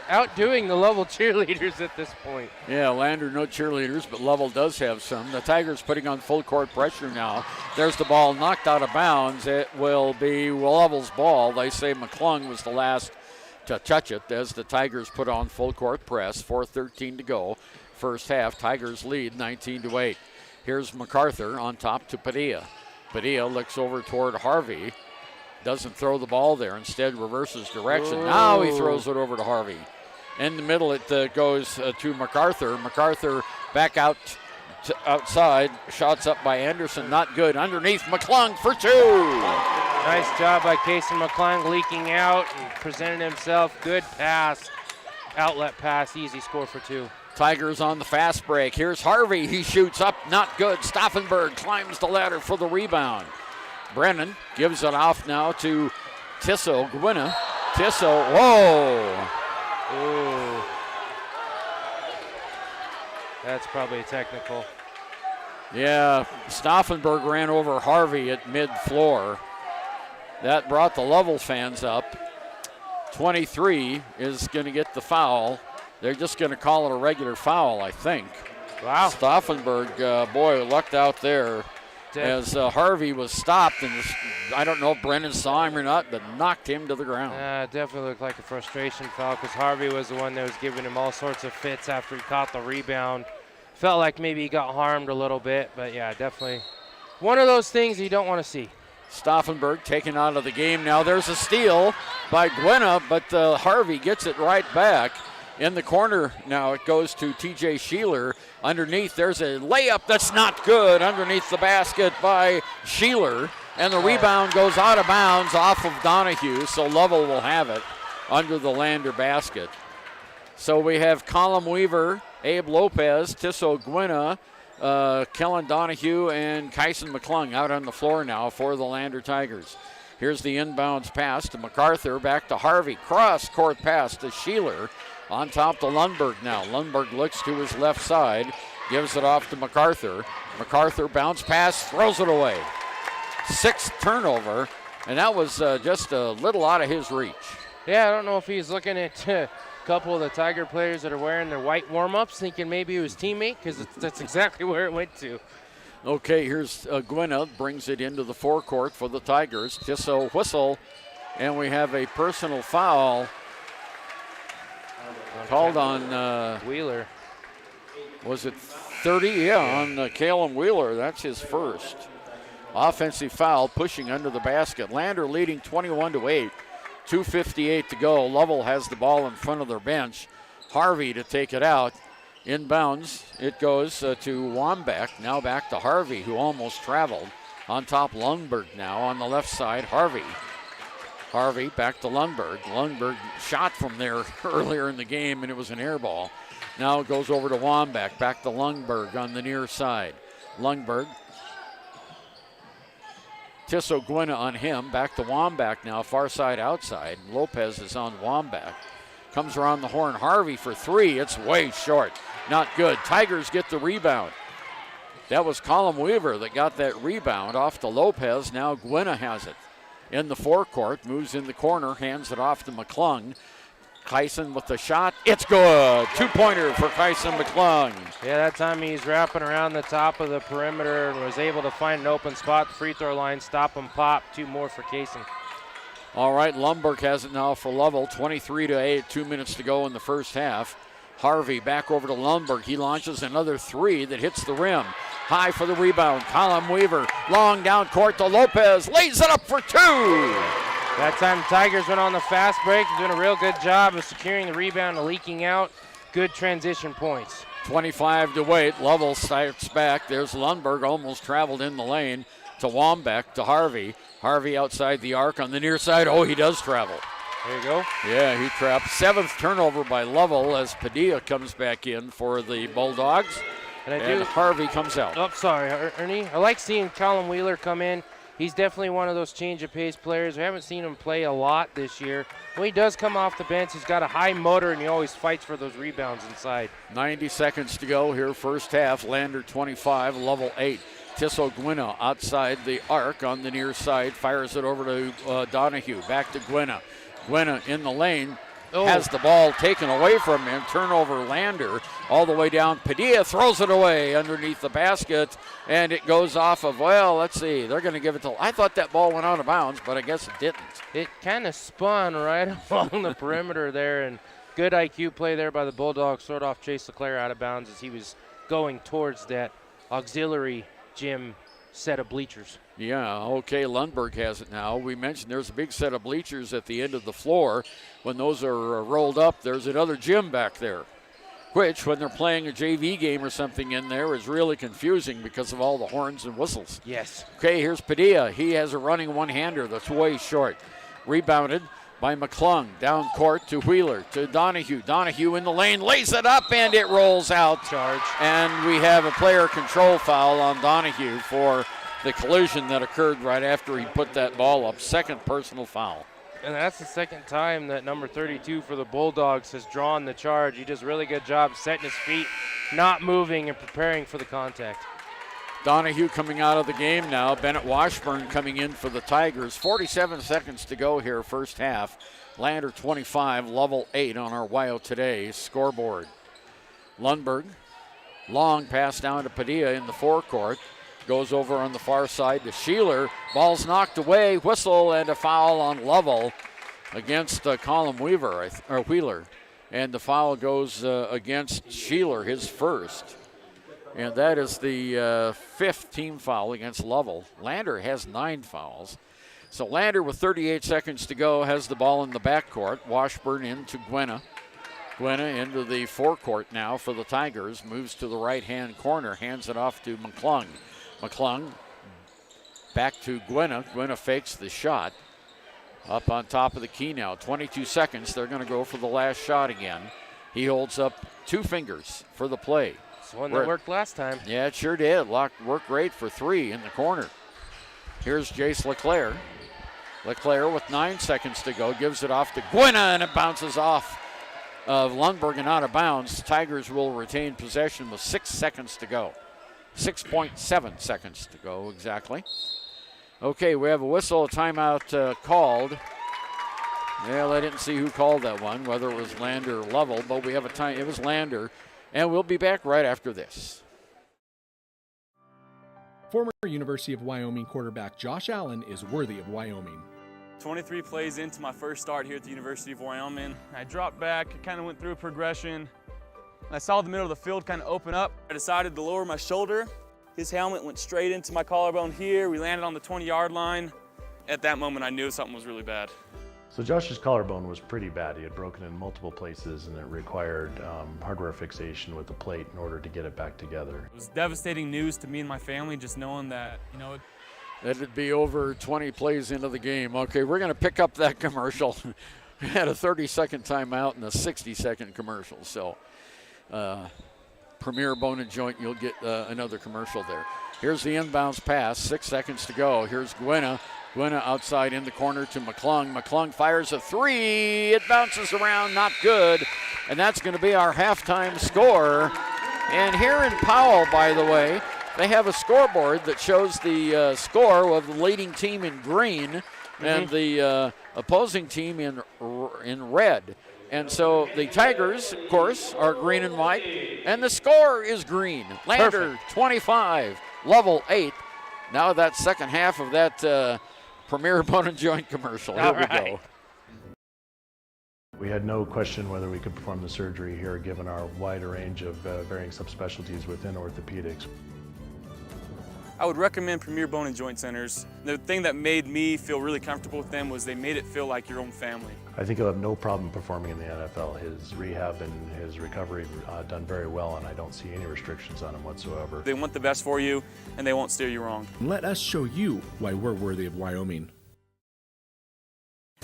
outdoing the Lovell cheerleaders at this point. Yeah, Lander no cheerleaders, but Lovell does have some. The Tigers putting on full court pressure now. There's the ball knocked out of bounds. It will be Lovell's ball. They say McClung was the last to touch it as the Tigers put on full court press. 4:13 to go. First half, Tigers lead 19-8. Here's MacArthur on top to Padilla. Padilla looks over toward Harvey. Doesn't throw the ball there. Instead reverses direction. Now he throws it over to Harvey. In the middle it goes to MacArthur. MacArthur back out outside. Shots up by Anderson. Not good. Underneath McClung for 2. Nice job by Casey McClung leaking out and presenting himself. Good pass. Outlet pass. Easy score for 2. Tigers on the fast break. Here's Harvey. He shoots up. Not good. Stauffenberg climbs the ladder for the rebound. Brennan gives it off now to Tissot. Gwena. Tissot. Whoa. Ooh. That's probably a technical. Yeah, Stauffenberg ran over Harvey at mid-floor. That brought the Lovell fans up. 23 is going to get the foul. They're just going to call it a regular foul, I think. Wow. Stauffenberg, boy, lucked out there as Harvey was stopped. And I don't know if Brennan saw him or not, but knocked him to the ground. Definitely looked like a frustration foul because Harvey was the one that was giving him all sorts of fits after he caught the rebound. felt like maybe he got harmed a little bit. But, yeah, definitely one of those things you don't want to see. Stauffenberg taken out of the game now. There's a steal by Gwena, but Harvey gets it right back. In the corner now it goes to TJ Sheeler. Underneath there's a layup that's not good underneath the basket by Sheeler. And the rebound goes out of bounds off of Donahue, so Lovell will have it under the Lander basket. So we have Colin Weaver, Abe Lopez, Tisso Gwena, Kellen Donahue, and Kyson McClung out on the floor now for the Lander Tigers. Here's the inbounds pass to MacArthur, back to Harvey. Cross-court pass to Sheeler. On top to Lundberg now. Lundberg looks to his left side, gives it off to MacArthur. MacArthur bounce pass, throws it away. 6th turnover, and that was just a little out of his reach. Yeah, I don't know if he's looking at a couple of the Tiger players that are wearing their white warm-ups, thinking maybe it was teammate, because that's exactly where it went to. Okay, here's Gwena, brings it into the forecourt for the Tigers. Just a whistle, and we have a personal foul called on Wheeler. Was it 30? Yeah, on Caleb Wheeler. That's his first. Offensive foul, pushing under the basket. Lander leading 21-8. 2:58 to go. Lovell has the ball in front of their bench. Harvey to take it out. Inbounds, it goes to Wambach. Now back to Harvey, who almost traveled. On top, Lundberg now on the left side. Harvey back to Lundberg. Lundberg shot from there earlier in the game, and it was an air ball. Now it goes over to Wambach. Back to Lundberg on the near side. Lundberg. Tisso Gwena on him. Back to Wambach now, far side outside. Lopez is on Wambach. Comes around the horn. Harvey for three. It's way short. Not good. Tigers get the rebound. That was Colin Weaver that got that rebound off to Lopez. Now Gwena has it. In the forecourt, moves in the corner, hands it off to McClung. Kyson with the shot. It's good. 2-pointer for Kyson McClung. Yeah, that time he's wrapping around the top of the perimeter and was able to find an open spot. Free throw line, stop and pop. 2 more for Kaysen. All right, Lundberg has it now for Lovell. 23-8, 2 minutes to go in the first half. Harvey back over to Lundberg. He launches another three that hits the rim. High for the rebound. Colin Weaver, long down court to Lopez. Lays it up for two. That time Tigers went on the fast break, doing a real good job of securing the rebound and leaking out. Good transition points. 25-8. Lovell starts back. There's Lundberg, almost traveled in the lane to Wambach, to Harvey. Harvey outside the arc on the near side. Oh, he does travel. There you go. Yeah, he trapped. 7th turnover by Lovell as Padilla comes back in for the Bulldogs. And Harvey comes out. Oh, sorry, Ernie. I like seeing Colin Wheeler come in. He's definitely one of those change-of-pace players. We haven't seen him play a lot this year. When he does come off the bench, he's got a high motor, and he always fights for those rebounds inside. 90 seconds to go here, first half. Lander 25, Lovell 8. Tisso Gwena outside the arc on the near side, fires it over to Donahue. Back to Gwena. Gwena in the lane. Has the ball taken away from him. Turnover Lander all the way down. Padilla throws it away underneath the basket, and it goes off of, well, let's see. They're going to give it to, I thought that ball went out of bounds, but I guess it didn't. It kind of spun right along the perimeter there, and good IQ play there by the Bulldogs. Sort off Chase LeClaire out of bounds as he was going towards that auxiliary gym set of bleachers. Yeah, okay, Lundberg has it now. We mentioned there's a big set of bleachers at the end of the floor. When those are rolled up, there's another gym back there, which, when they're playing a JV game or something in there, is really confusing because of all the horns and whistles. Yes. Okay, here's Padilla. He has a running one-hander that's way short. Rebounded by McClung. Down court to Wheeler, to Donahue. Donahue in the lane, lays it up, and it rolls out. Charge. And we have a player control foul on Donahue for the collision that occurred right after he put that ball up. Second personal foul. And that's the second time that number 32 for the Bulldogs has drawn the charge. He does a really good job setting his feet, not moving, and preparing for the contact. Donahue coming out of the game now. Bennett Washburn coming in for the Tigers. 47 seconds to go here, first half. Lander 25, Lovell 8 on our WYO Today scoreboard. Lundberg, long pass down to Padilla in the forecourt. Goes over on the far side to Sheeler. Ball's knocked away. Whistle and a foul on Lovell against Colin Weaver, or Wheeler. And the foul goes against Sheeler, his first. And that is the fifth team foul against Lovell. Lander has 9 fouls. So Lander, with 38 seconds to go, has the ball in the backcourt. Washburn into Gwena. Gwena into the forecourt now for the Tigers. Moves to the right-hand corner. Hands it off to McClung. McClung back to Gwena. Gwena fakes the shot. Up on top of the key now. 22 seconds. They're going to go for the last shot again. He holds up 2 fingers for the play. It's one that worked last time. Yeah, it sure did. Worked great for 3 in the corner. Here's Jace LeClaire. LeClaire with 9 seconds to go gives it off to Gwena, and it bounces off of Lundberg and out of bounds. Tigers will retain possession with 6 seconds to go. 6.7 seconds to go exactly. Okay, we have a whistle, a timeout called. Well, I didn't see who called that one, whether it was Lander or Lovell, but we have a time. It was Lander, and we'll be back right after this. Former University of Wyoming quarterback Josh Allen is worthy of Wyoming. 23 plays into my first start here at the University of Wyoming. I dropped back, kind of went through a progression, and I saw the middle of the field kind of open up. I decided to lower my shoulder. His helmet went straight into my collarbone here. We landed on the 20-yard line. At that moment, I knew something was really bad. So Josh's collarbone was pretty bad. He had broken in multiple places, and it required hardware fixation with the plate in order to get it back together. It was devastating news to me and my family, just knowing that, That'd be over 20 plays into the game. Okay, we're going to pick up that commercial. We had a 30-second timeout and a 60-second commercial. So, Premier Bone and Joint, you'll get another commercial there. Here's the inbounds pass, 6 seconds to go. Here's Gwena. Gwena outside in the corner to McClung. McClung fires a 3. It bounces around, not good. And that's going to be our halftime score. And here in Powell, by the way, they have a scoreboard that shows the score of the leading team in green and the opposing team in red. And so the Tigers, of course, are green and white, and the score is green. Lander, 25, Lovell, 8. Now that second half of that Premier Bone and Joint commercial. Here we go. We had no question whether we could perform the surgery here given our wide range of varying subspecialties within orthopedics. I would recommend Premier Bone and Joint Centers. The thing that made me feel really comfortable with them was they made it feel like your own family. I think he'll have no problem performing in the NFL. His rehab and his recovery done very well, and I don't see any restrictions on him whatsoever. They want the best for you, and they won't steer you wrong. Let us show you why we're worthy of Wyoming.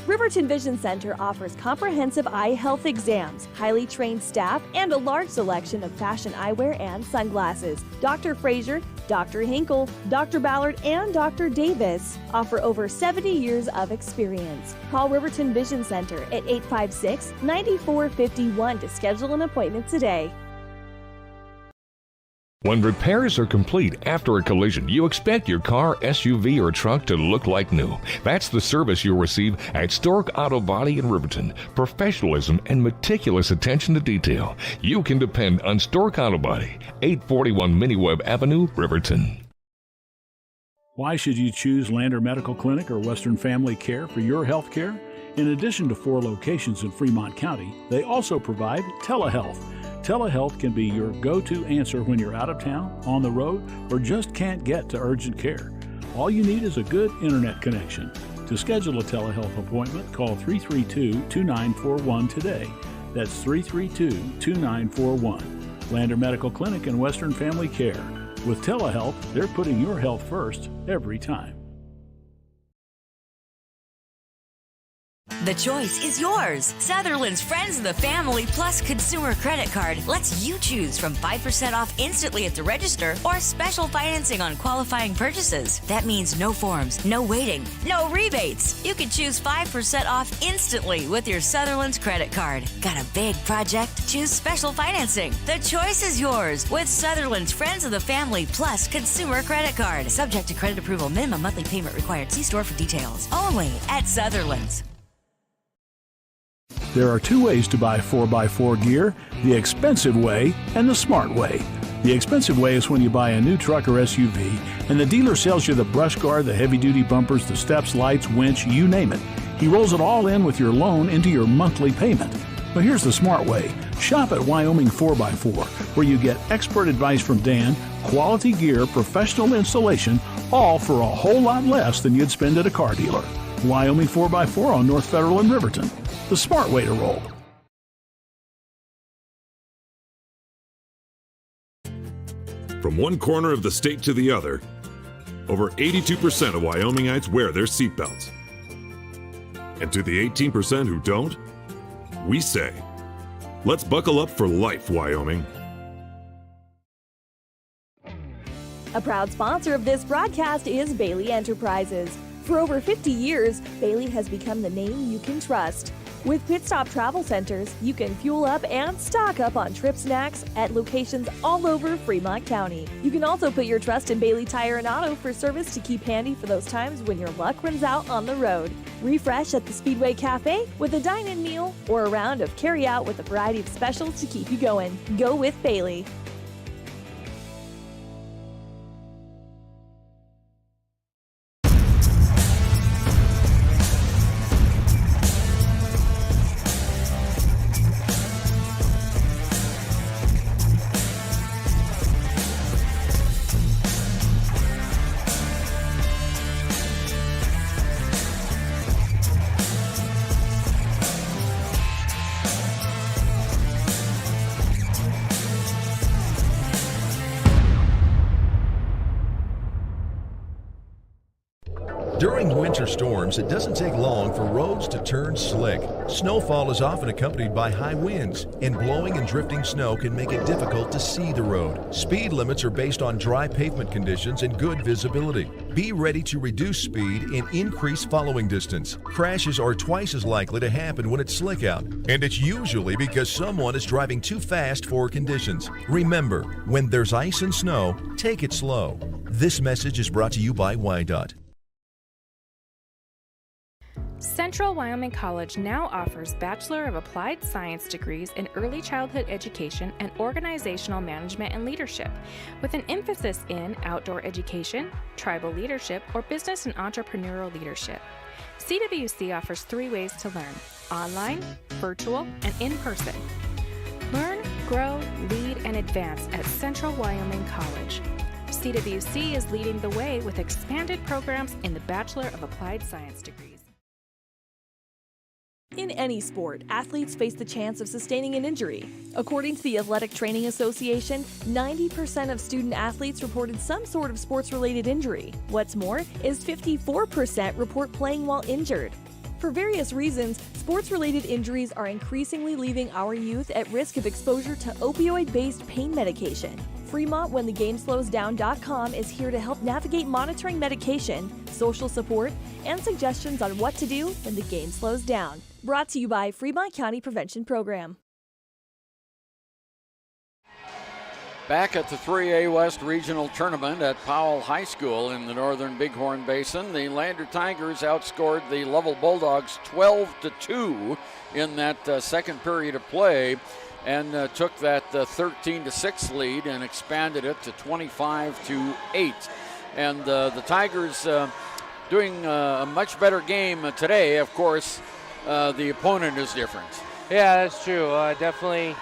Riverton Vision Center offers comprehensive eye health exams, highly trained staff, and a large selection of fashion eyewear and sunglasses. Dr. Frazier, Dr. Hinkle, Dr. Ballard, and Dr. Davis offer over 70 years of experience. Call Riverton Vision Center at 856-9451 to schedule an appointment today. When repairs are complete after a collision, you expect your car, SUV, or truck to look like new. That's the service you'll receive at Stork Auto Body in Riverton. Professionalism and meticulous attention to detail. You can depend on Stork Auto Body, 841 Miniweb Avenue, Riverton. Why should you choose Lander Medical Clinic or Western Family Care for your health care? In addition to 4 locations in Fremont County, they also provide telehealth. Telehealth can be your go-to answer when you're out of town, on the road, or just can't get to urgent care. All you need is a good internet connection. To schedule a telehealth appointment, call 332-2941 today. That's 332-2941. Lander Medical Clinic and Western Family Care. With telehealth, they're putting your health first every time. The choice is yours. Sutherland's Friends of the Family Plus Consumer Credit Card lets you choose from 5% off instantly at the register or special financing on qualifying purchases. That means no forms, no waiting, no rebates. You can choose 5% off instantly with your Sutherland's credit card. Got a big project? Choose special financing. The choice is yours with Sutherland's Friends of the Family Plus Consumer Credit Card. Subject to credit approval. Minimum monthly payment required. See store for details. Only at Sutherland's. There are 2 ways to buy 4x4 gear, the expensive way and the smart way. The expensive way is when you buy a new truck or SUV and the dealer sells you the brush guard, the heavy-duty bumpers, the steps, lights, winch, you name it. He rolls it all in with your loan into your monthly payment. But here's the smart way. Shop at Wyoming 4x4, where you get expert advice from Dan, quality gear, professional installation, all for a whole lot less than you'd spend at a car dealer. Wyoming 4x4 on North Federal in Riverton. The smart way to roll. From one corner of the state to the other, over 82% of Wyomingites wear their seatbelts. And to the 18% who don't, we say, let's buckle up for life, Wyoming. A proud sponsor of this broadcast is Bailey Enterprises. For over 50 years, Bailey has become the name you can trust. With Pit Stop Travel Centers, you can fuel up and stock up on trip snacks at locations all over Fremont County. You can also put your trust in Bailey Tire and Auto for service to keep handy for those times when your luck runs out on the road. Refresh at the Speedway Cafe with a dine-in meal or a round of carry-out with a variety of specials to keep you going. Go with Bailey. During winter storms, it doesn't take long for roads to turn slick. Snowfall is often accompanied by high winds, and blowing and drifting snow can make it difficult to see the road. Speed limits are based on dry pavement conditions and good visibility. Be ready to reduce speed and increase following distance. Crashes are twice as likely to happen when it's slick out, and it's usually because someone is driving too fast for conditions. Remember, when there's ice and snow, take it slow. This message is brought to you by WYDOT. Central Wyoming College now offers Bachelor of Applied Science degrees in Early Childhood Education and Organizational Management and Leadership, with an emphasis in outdoor education, tribal leadership, or business and entrepreneurial leadership. CWC offers 3 ways to learn: online, virtual, and in person. Learn, grow, lead, and advance at Central Wyoming College. CWC is leading the way with expanded programs in the Bachelor of Applied Science degrees. In any sport, athletes face the chance of sustaining an injury. According to the Athletic Training Association, 90% of student athletes reported some sort of sports-related injury. What's more, is 54% report playing while injured. For various reasons, sports-related injuries are increasingly leaving our youth at risk of exposure to opioid-based pain medication. Fremont WhenTheGameSlowsDown.com is here to help navigate monitoring medication, social support, and suggestions on what to do when the game slows down. Brought to you by Fremont County Prevention Program. Back at the 3A West Regional Tournament at Powell High School in the Northern Bighorn Basin, the Lander Tigers outscored the Lovell Bulldogs 12-2 in that second period of play, and took that 13-6 lead and expanded it to 25-8. And the Tigers doing a much better game today. Of course, the opponent is different. Yeah, that's true. Definitely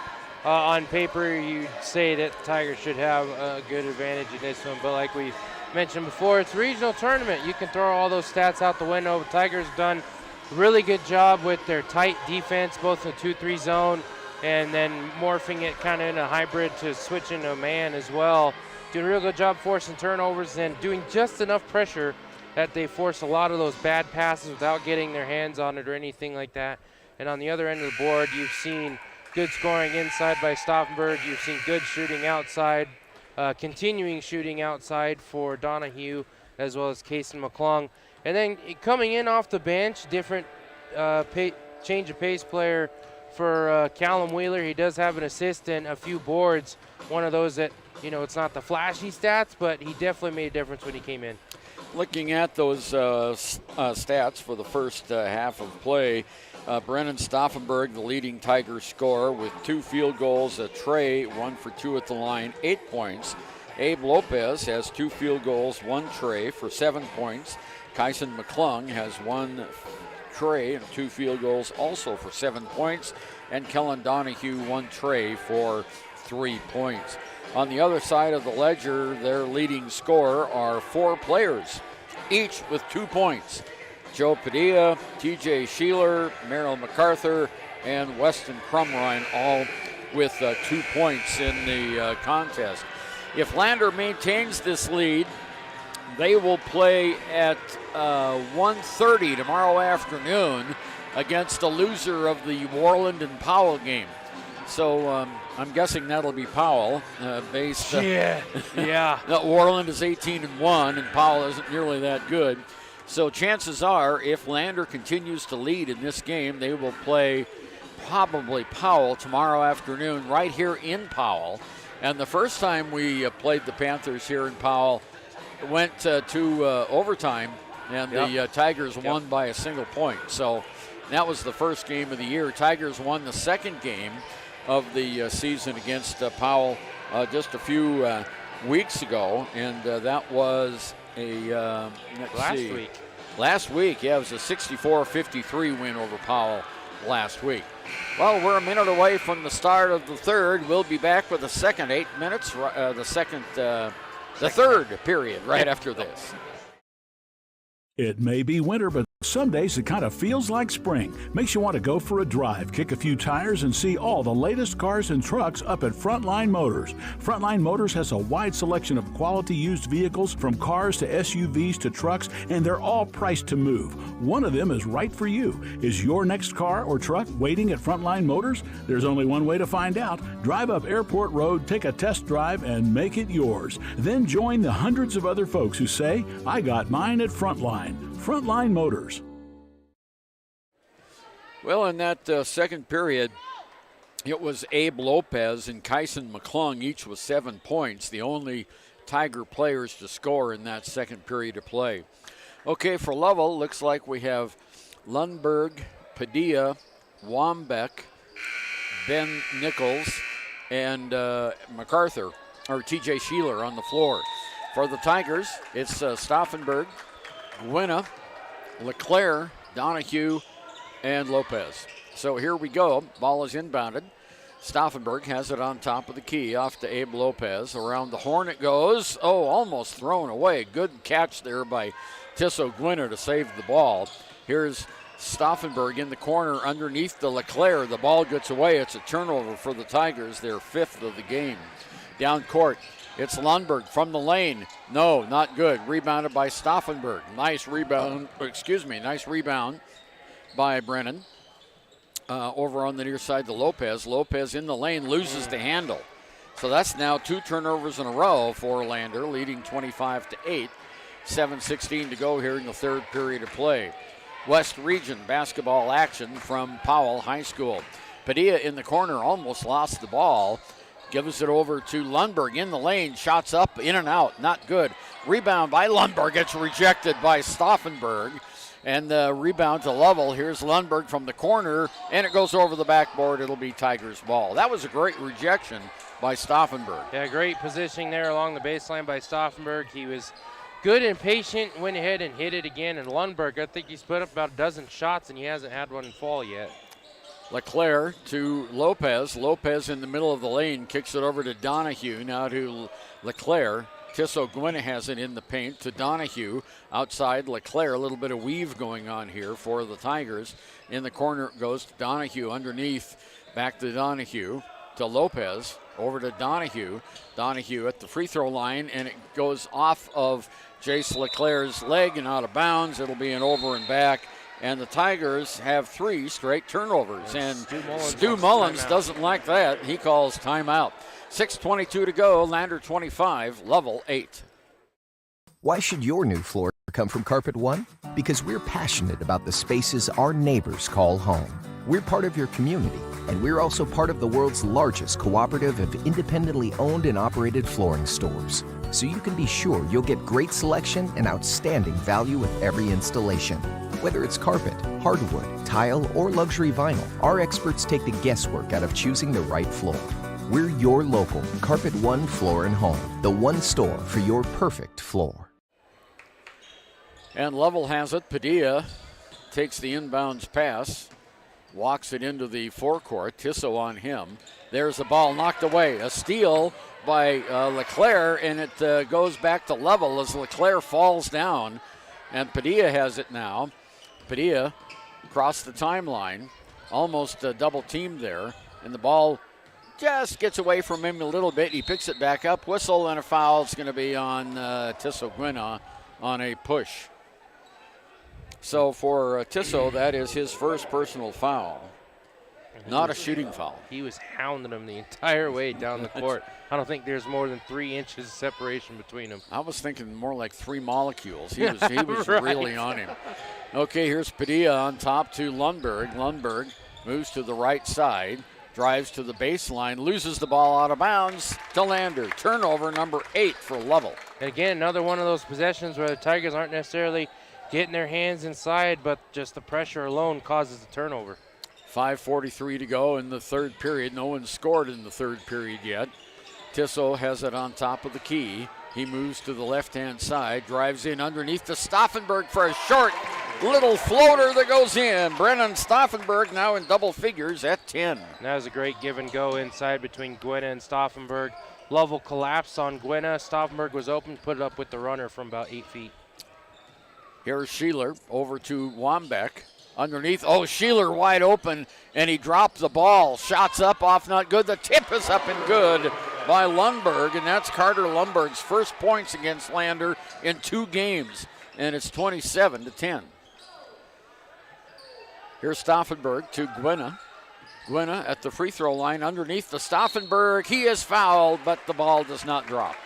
on paper you'd say that the Tigers should have a good advantage in this one, but like we mentioned before, it's a regional tournament. You can throw all those stats out the window. The Tigers done a really good job with their tight defense, both in the 2-3 zone and then morphing it kind of in a hybrid to switching to a man as well. Doing a real good job forcing turnovers and doing just enough pressure that they force a lot of those bad passes without getting their hands on it or anything like that. And on the other end of the board, you've seen good scoring inside by Stauffenberg. You've seen good shooting outside, continuing shooting outside for Donahue as well as Kason McClung. And then coming in off the bench, different change of pace player for Callum Wheeler. He does have an assist and a few boards. One of those that, you know, it's not the flashy stats, but he definitely made a difference when he came in. Looking at those stats for the first half of play, Brennan Stauffenberg, the leading Tiger scorer, with 2 field goals. Trey, 1 for 2 at the line, 8 points. Abe Lopez has 2 field goals, 1 tray for 7 points. Kyson McClung has 1 Trey, and 2 field goals also for 7 points. And Kellen Donahue, 1 tray for 3 points. On the other side of the ledger, their leading scorer are 4 players, each with 2 points. Joe Padilla, TJ Sheeler, Merrill MacArthur, and Weston Crumrine, all with 2 points in the contest. If Lander maintains this lead, they will play at 1:30 tomorrow afternoon against the loser of the Warland and Powell game. So I'm guessing that'll be Powell. Based. Yeah. Warland is 18-1, and Powell isn't nearly that good. So chances are, if Lander continues to lead in this game, they will play probably Powell tomorrow afternoon right here in Powell. And the first time we played the Panthers here in Powell, went to overtime, and the Tigers won by a single point. So that was the first game of the year. Tigers won the second game of the season against Powell just a few weeks ago, and that was a last week. Yeah, it was a 64-53 win over Powell last week. Well, we're a minute away from the start of the third. We'll be back with the second 8 minutes, the third period right after this. It may be winter, but some days it kind of feels like spring. Makes you want to go for a drive, kick a few tires, and see all the latest cars and trucks up at Frontline Motors. Frontline Motors has a wide selection of quality used vehicles, from cars to SUVs to trucks, and they're all priced to move. One of them is right for you. Is your next car or truck waiting at Frontline Motors? There's only one way to find out. Drive up Airport Road, take a test drive, and make it yours. Then join the hundreds of other folks who say, I got mine at Frontline. Frontline Motors. Well, in that second period, it was Abe Lopez and Kyson McClung, each with 7 points, the only Tiger players to score in that second period of play. Okay, for Lovell, looks like we have Lundberg, Padilla, Wambeck, Ben Nichols, and MacArthur, or TJ Sheeler on the floor. For the Tigers, it's Stauffenberg, Gwynna, LeClaire, Donahue, and Lopez. So here we go. Ball is inbounded. Stauffenberg has it on top of the key, off to Abe Lopez. Around the horn it goes. Oh, almost thrown away. Good catch there by Tisso Gwynna to save the ball. Here's Stauffenberg in the corner underneath the LeClaire. The ball gets away. It's a turnover for the Tigers, their 5th of the game. Down court, it's Lundberg from the lane. No, not good. Rebounded by Stauffenberg. Nice rebound by Brennan. Over on the near side to Lopez. Lopez in the lane, loses the handle. So that's now 2 turnovers in a row for Lander, leading 25-8. 7:16 to go here in the third period of play. West Region basketball action from Powell High School. Padilla in the corner almost lost the ball. Gives it over to Lundberg in the lane. Shots up, in and out. Not good. Rebound by Lundberg. It's rejected by Stauffenberg. And the rebound to Lovell. Here's Lundberg from the corner, and it goes over the backboard. It'll be Tigers ball. That was a great rejection by Stauffenberg. Yeah, great positioning there along the baseline by Stauffenberg. He was good and patient, went ahead and hit it again. And Lundberg, I think he's put up about a dozen shots, and he hasn't had one fall yet. LeClaire to Lopez. Lopez in the middle of the lane, kicks it over to Donahue. Now to LeClaire. Tisso Gwynna has it in the paint to Donahue. Outside LeClaire, a little bit of weave going on here for the Tigers. In the corner it goes to Donahue underneath. Back to Donahue, to Lopez, over to Donahue. Donahue at the free throw line, and it goes off of Jace LeClaire's leg and out of bounds. It'll be an over and back. And the Tigers have 3 straight turnovers. And Stu Mullins doesn't like that. He calls timeout. 6:22 to go. Lander 25, Lovell 8. Why should your new floor come from Carpet One? Because we're passionate about the spaces our neighbors call home. We're part of your community, and we're also part of the world's largest cooperative of independently owned and operated flooring stores. So you can be sure you'll get great selection and outstanding value with every installation. Whether it's carpet, hardwood, tile, or luxury vinyl, our experts take the guesswork out of choosing the right floor. We're your local Carpet One Floor and Home, the one store for your perfect floor. And Lovell has it. Padilla takes the inbounds pass, walks it into the forecourt. Tissot on him. There's the ball knocked away. A steal by LeClaire, and it goes back to Lovell as LeClaire falls down. And Padilla has it now. Padilla across the timeline, almost double teamed there. And the ball just gets away from him a little bit. He picks it back up. Whistle and a foul. It's going to be on Tissot Gwynna on a push. So for Tissot, that is his first personal foul. Not a shooting foul. He was hounding him the entire way down the court. I don't think there's more than 3 inches of separation between them. I was thinking more like 3 molecules. He was right. really on him. Okay, here's Padilla on top to Lundberg. Lundberg moves to the right side, drives to the baseline, loses the ball out of bounds to Lander. Turnover number 8 for Lovell. And again, another one of those possessions where the Tigers aren't necessarily getting their hands inside, but just the pressure alone causes the turnover. 5:43 to go in the third period. No one scored in the third period yet. Tissot has it on top of the key. He moves to the left-hand side, drives in underneath to Stauffenberg for a short little floater that goes in. Brennan Stauffenberg now in double figures at 10. That was a great give and go inside between Gwynna and Stauffenberg. Lovell collapsed on Gwynna. Stauffenberg was open, put it up with the runner from about 8 feet. Here's Sheeler over to Wambeck. Underneath, Sheeler wide open, and he dropped the ball. Shots up, off, not good. The tip is up and good by Lundberg, and that's Carter Lundberg's first points against Lander in 2 games, and it's 27-10. Here's Stauffenberg to Gwynna. Gwynna at the free throw line underneath the Stauffenberg. He is fouled, but the ball does not drop.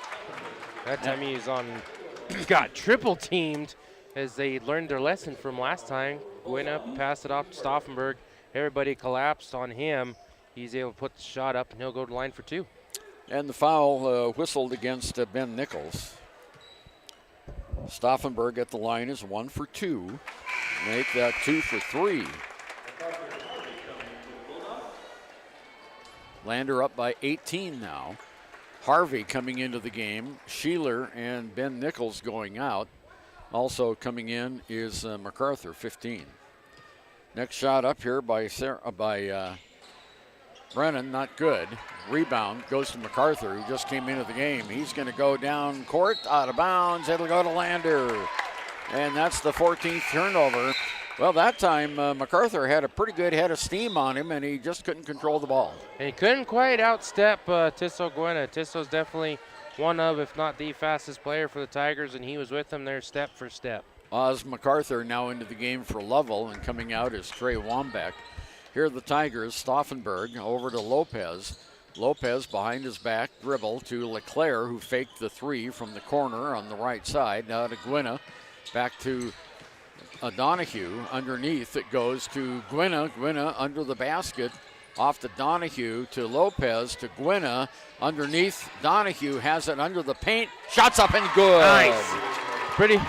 That time he got triple teamed as they learned their lesson from last time. Gwynna passed it off to Stauffenberg. Everybody collapsed on him. He's able to put the shot up, and he'll go to the line for 2. And the foul whistled against Ben Nichols. Stauffenberg at the line is 1 for 2. Make that 2 for 3. Lander up by 18 now. Harvey coming into the game. Sheeler and Ben Nichols going out. Also coming in is MacArthur, 15. Next shot up here by Brennan, not good. Rebound goes to MacArthur, who just came into the game. He's going to go down court, out of bounds. It'll go to Lander. And that's the 14th turnover. Well, that time MacArthur had a pretty good head of steam on him, and he just couldn't control the ball. And he couldn't quite outstep Tissot Gwynna. Tissot's definitely one of, if not the fastest player for the Tigers, and he was with them there step for step. Oz MacArthur now into the game for Lovell, and coming out is Trey Wambeck. Here are the Tigers. Stauffenberg over to Lopez. Lopez behind his back, dribble to LeClaire, who faked the 3 from the corner on the right side. Now to Gwynna, back to Donahue. Underneath it goes to Gwynna. Gwynna under the basket. Off to Donahue, to Lopez, to Gwynna. Underneath, Donahue has it under the paint. Shots up and good. Nice.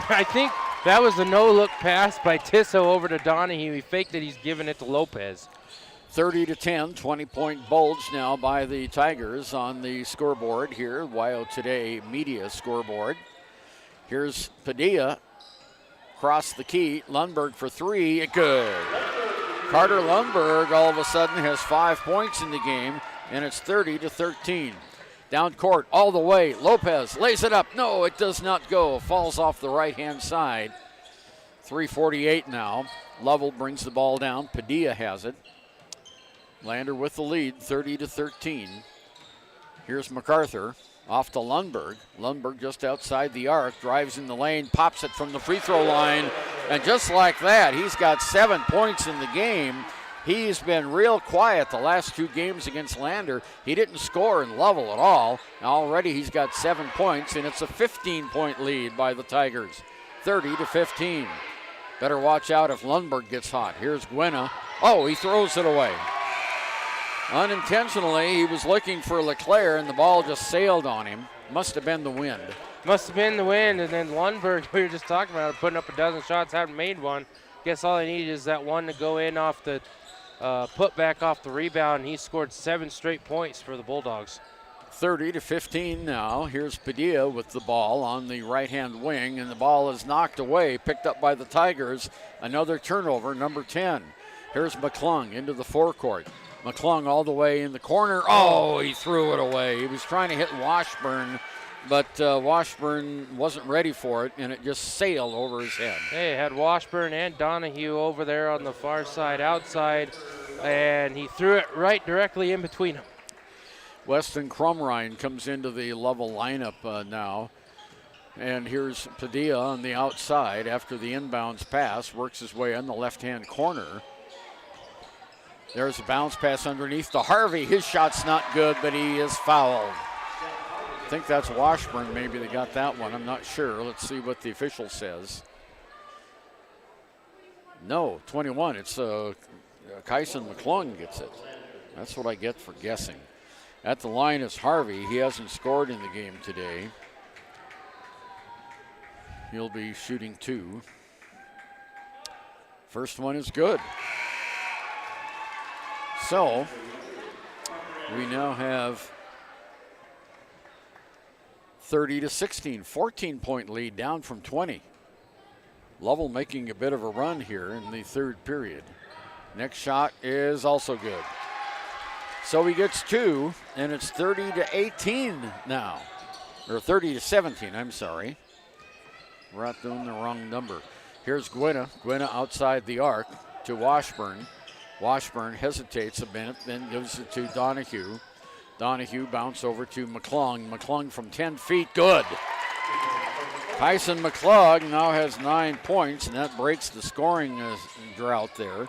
I think that was a no-look pass by Tissot over to Donahue. He faked it. He's giving it to Lopez. 30-10, 20-point bulge now by the Tigers on the scoreboard here, WYO Today Media scoreboard. Here's Padilla, across the key. Lundberg for 3, good. Carter Lundberg all of a sudden has 5 points in the game, and it's 30-13. Down court all the way. Lopez lays it up. No, it does not go. Falls off the right-hand side. 3:48 now. Lovell brings the ball down. Padilla has it. Lander with the lead, 30-13. Here's MacArthur. Off to Lundberg. Lundberg just outside the arc, drives in the lane, pops it from the free throw line, and just like that, he's got 7 points in the game. He's been real quiet the last 2 games against Lander. He didn't score in Lovell at all. Now already he's got 7 points, and it's a 15-point lead by the Tigers, 30-15. Better watch out if Lundberg gets hot. Here's Gwynna. He throws it away. Unintentionally, he was looking for LeClaire, and the ball just sailed on him. Must have been the wind. Must have been the wind, and then Lundberg, we were just talking about, putting up a dozen shots, haven't made one. Guess all he needed is that one to go in off the put back off the rebound, and he scored 7 straight points for the Bulldogs. 30-15 now. Here's Padilla with the ball on the right-hand wing, and the ball is knocked away, picked up by the Tigers. Another turnover, number 10. Here's McClung into the forecourt. McClung all the way in the corner. Oh, he threw it away. He was trying to hit Washburn, but Washburn wasn't ready for it, and it just sailed over his head. Hey, had Washburn and Donahue over there on the far side outside, and he threw it right directly in between them. Weston Crumrine comes into the Lovell lineup now. And here's Padilla on the outside after the inbounds pass, works his way in the left-hand corner. There's a bounce pass underneath to Harvey. His shot's not good, but he is fouled. I think that's Washburn maybe that got that one. I'm not sure. Let's see what the official says. No, 21. It's Kyson McClung gets it. That's what I get for guessing. At the line is Harvey. He hasn't scored in the game today. He'll be shooting 2. First one is good. So we now have 30-16, 14-point lead down from 20. Lovell making a bit of a run here in the third period. Next shot is also good. So he gets 2, and it's 30-18 now. Or 30-17, I'm sorry. We're out doing the wrong number. Here's Gwynna. Gwynna outside the arc to Washburn. Washburn hesitates a minute, then gives it to Donahue. Donahue bounce over to McClung. McClung from 10 feet, good. Tyson McClung now has 9 points, and that breaks the scoring drought there.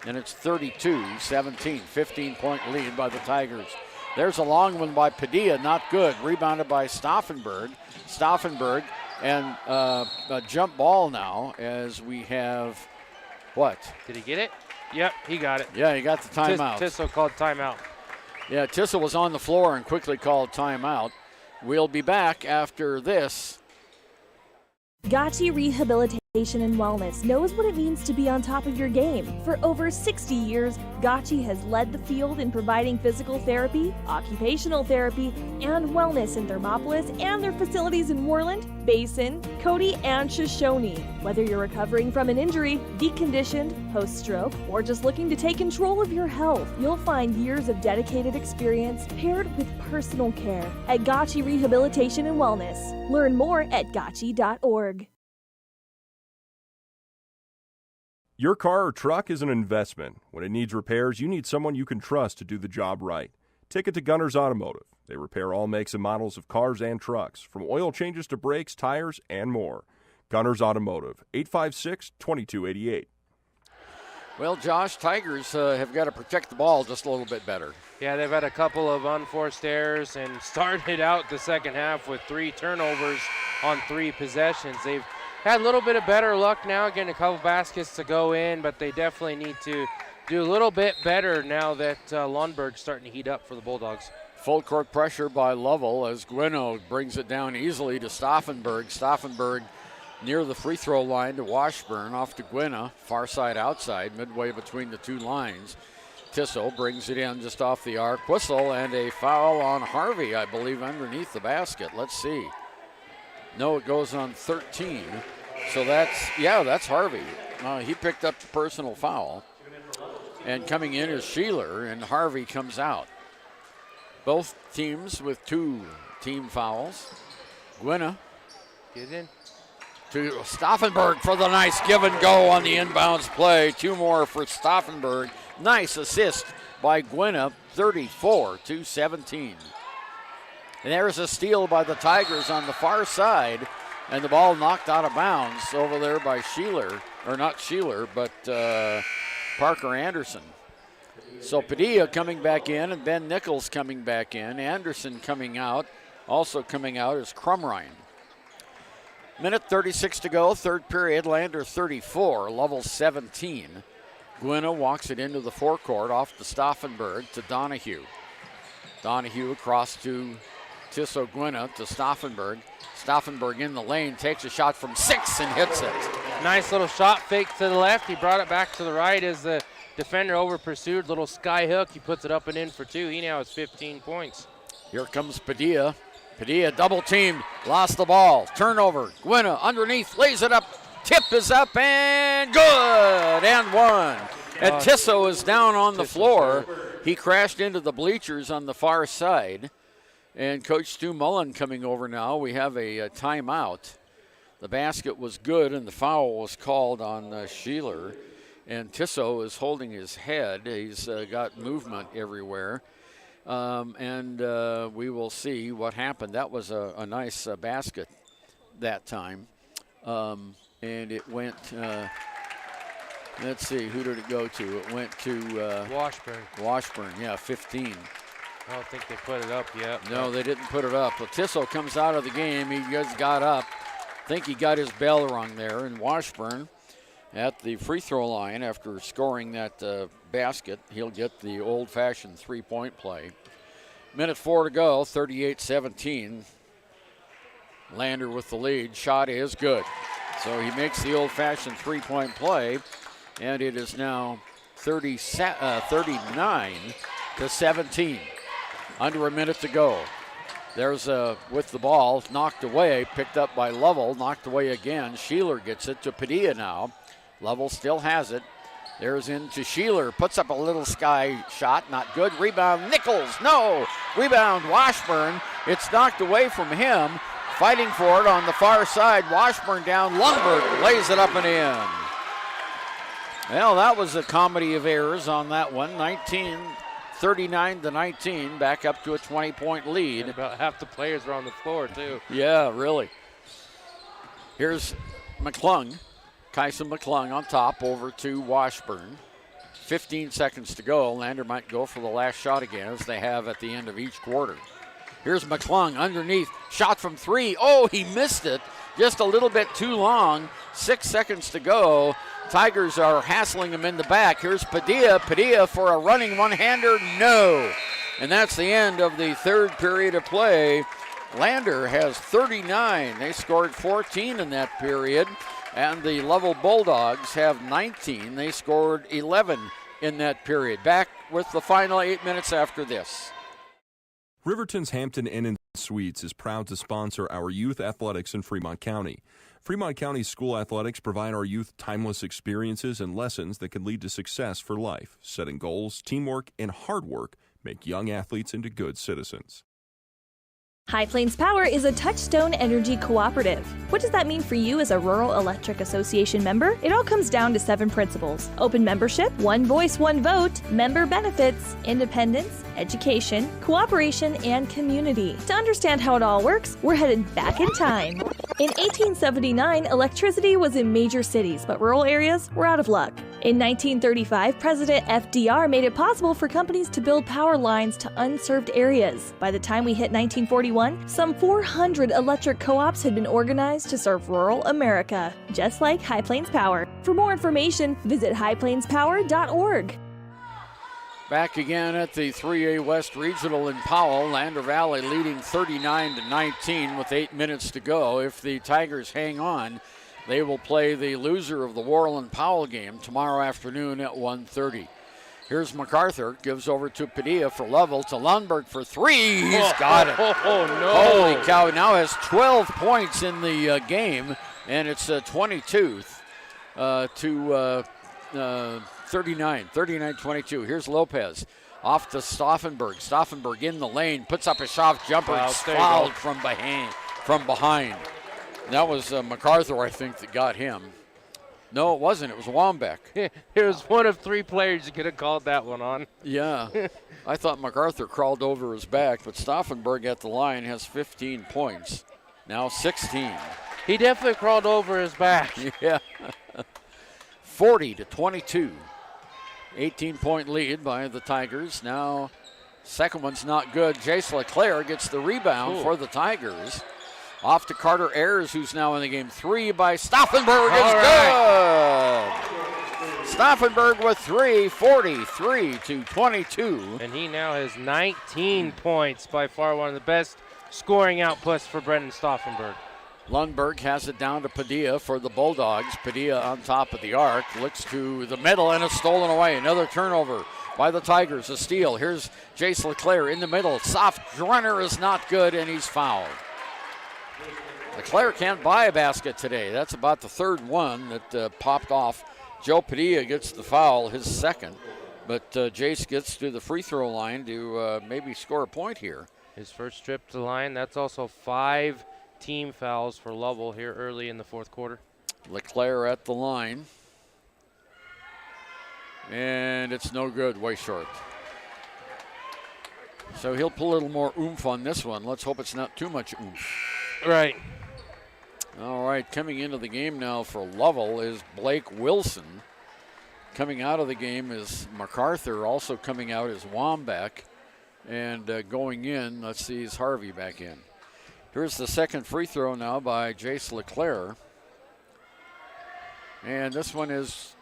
And it's 32-17, 15-point lead by the Tigers. There's a long one by Padilla, not good. Rebounded by Stauffenberg. Stauffenberg, and a jump ball now as we have, what? Did he get it? Yep, he got it. Yeah, he got the timeout. Tissot called timeout. Yeah, Tissot was on the floor and quickly called timeout. We'll be back after this. Gotchi Rehabilitation and Wellness knows what it means to be on top of your game. For over 60 years, Gotchi has led the field in providing physical therapy, occupational therapy, and wellness in Thermopolis and their facilities in Worland, Basin, Cody, and Shoshone. Whether you're recovering from an injury, deconditioned, post-stroke, or just looking to take control of your health, you'll find years of dedicated experience paired with personal care at Gotchi Rehabilitation and Wellness. Learn more at gotchi.org. Your car or truck is an investment. When it needs repairs, you need someone you can trust to do the job right. Take it to Gunners Automotive. They repair all makes and models of cars and trucks, from oil changes to brakes, tires, and more. Gunners Automotive, 856-2288. Well, Josh, Tigers have got to protect the ball just a little bit better. Yeah, they've had a couple of unforced errors and started out the second half with 3 turnovers on 3 possessions. They've had a little bit of better luck now, getting a couple baskets to go in, but they definitely need to do a little bit better now that Lundberg's starting to heat up for the Bulldogs. Full court pressure by Lovell as Gwynno brings it down easily to Stauffenberg. Stauffenberg near the free throw line to Washburn, off to Gwynna, far side outside, midway between the 2 lines. Tissot brings it in just off the arc. Whistle and a foul on Harvey, I believe, underneath the basket. Let's see. No, it goes on 13. So that's Harvey. He picked up the personal foul. And coming in is Sheeler, and Harvey comes out. Both teams with 2 team fouls. Gwynna. Get in. To Stauffenberg for the nice give and go on the inbounds play. 2 more for Stauffenberg. Nice assist by Gwynna, 34-17. And there's a steal by the Tigers on the far side, and the ball knocked out of bounds over there by Sheeler, or not Sheeler, but Parker Anderson. So Padilla coming back in, and Ben Nichols coming back in. Anderson coming out. Also coming out is Crumrine. Minute 36 to go, third period. Lander 34, Lovell 17. Gwynna walks it into the forecourt off to Stauffenberg to Donahue. Donahue across to Tissot Gwynna to Stauffenberg. Stauffenberg in the lane, takes a shot from 6 and hits it. Nice little shot fake to the left. He brought it back to the right as the defender over pursued. Little sky hook. He puts it up and in for 2. He now has 15 points. Here comes Padilla. Padilla double teamed, lost the ball, turnover. Gwynna underneath, lays it up. Tip is up and good, and one. And Tisso is down on the floor. He crashed into the bleachers on the far side. And Coach Stu Mullen coming over now. We have a timeout. The basket was good, and the foul was called on Sheeler. And Tisso is holding his head. He's got movement everywhere. And we will see what happened. That was a nice basket that time. And it went, let's see, who did it go to? It went to Washburn. Washburn, yeah, 15. I don't think they put it up yet. No, they didn't put it up. Well, Tisso comes out of the game. He just got up. I think he got his bell rung there. And Washburn at the free throw line after scoring that basket. He'll get the old-fashioned three-point play. Minute 4 to go, 38-17. Lander with the lead. Shot is good. So he makes the old-fashioned three-point play, and it is now 39-17. Under a minute to go. There's with the ball, knocked away, picked up by Lovell, knocked away again. Sheeler gets it to Padilla now. Lovell still has it. There's into Sheeler, puts up a little sky shot, not good. Rebound, Nichols, no. Rebound, Washburn. It's knocked away from him. Fighting for it on the far side. Washburn down, Lundberg lays it up and in. Well, that was a comedy of errors on that one. 39-19, back up to a 20-point lead. And about half the players are on the floor, too. Yeah, really. Here's McClung. Kyson McClung on top over to Washburn. 15 seconds to go. Lander might go for the last shot again, as they have at the end of each quarter. Here's McClung underneath. Shot from three. Oh, he missed it. Just a little bit too long. 6 seconds to go. Tigers are hassling him in the back. Here's Padilla. Padilla for a running one-hander. No. And that's the end of the third period of play. Lander has 39. They scored 14 in that period. And the Lovell Bulldogs have 19. They scored 11 in that period. Back with the final 8 minutes after this. Riverton's Hampton Inn & Suites is proud to sponsor our youth athletics in Fremont County. Fremont County school athletics provide our youth timeless experiences and lessons that can lead to success for life. Setting goals, teamwork, and hard work make young athletes into good citizens. High Plains Power is a Touchstone Energy cooperative. What does that mean for you as a Rural Electric Association member? It all comes down to 7 principles: open membership, one voice, one vote, member benefits, independence, education, cooperation, and community. To understand how it all works, we're headed back in time. In 1879, electricity was in major cities, but rural areas were out of luck. In 1935, President FDR made it possible for companies to build power lines to unserved areas. By the time we hit 1941, some 400 electric co-ops had been organized to serve rural America, just like High Plains Power. For more information, visit highplainspower.org. Back again at the 3A West Regional in Powell. Lander Valley leading 39-19 with 8 minutes to go. If the Tigers hang on, they will play the loser of the Worland-Powell game tomorrow afternoon at 1:30. Here's MacArthur, gives over to Padilla for Lovell, to Lundberg for three. He's got it. No. Holy cow, he now has 12 points in the game, and it's 22 to 39-22. Here's Lopez off to Stauffenberg. Stauffenberg in the lane, puts up a shot jumper. It's fouled from behind. That was MacArthur, I think, that got him. No, it wasn't. It was Wambeck. It was one of 3 players you could have called that one on. Yeah. I thought MacArthur crawled over his back, but Stauffenberg at the line has 15 points. Now 16. He definitely crawled over his back. Yeah. 40-22. 18-point lead by the Tigers. Now, second one's not good. Jace LeClaire gets the rebound for the Tigers. Off to Carter Ayers, who's now in the game. 3 by Stauffenberg is good. Stauffenberg with 3, 43-22. And he now has 19 points, by far one of the best scoring outputs for Brendan Stauffenberg. Lundberg has it down to Padilla for the Bulldogs. Padilla on top of the arc, looks to the middle, and it's stolen away. Another turnover by the Tigers, a steal. Here's Jace LeClaire in the middle. Soft runner is not good, and he's fouled. LeClaire can't buy a basket today. That's about the third one that popped off. Joe Padilla gets the foul, his second. But Jace gets to the free throw line to maybe score a point here. His first trip to the line. That's also 5 team fouls for Lovell here early in the fourth quarter. LeClaire at the line. And it's no good, way short. So he'll put a little more oomph on this one. Let's hope it's not too much oomph. Right. All right, coming into the game now for Lovell is Blake Wilson. Coming out of the game is MacArthur. Also coming out is Wambach. And going in, let's see, is Harvey back in. Here's the second free throw now by Jace LeClaire. And this one is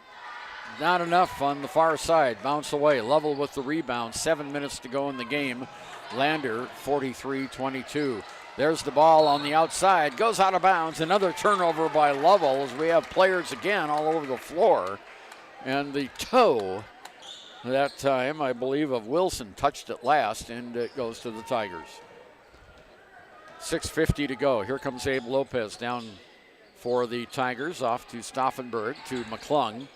not enough on the far side. Bounce away. Lovell with the rebound. 7 minutes to go in the game. Lander 43-22. There's the ball on the outside. Goes out of bounds. Another turnover by Lovell as we have players again all over the floor. And the toe that time, I believe, of Wilson touched it last, and it goes to the Tigers. 6:50 to go. Here comes Abe Lopez down for the Tigers. Off to Stauffenberg, to McClung,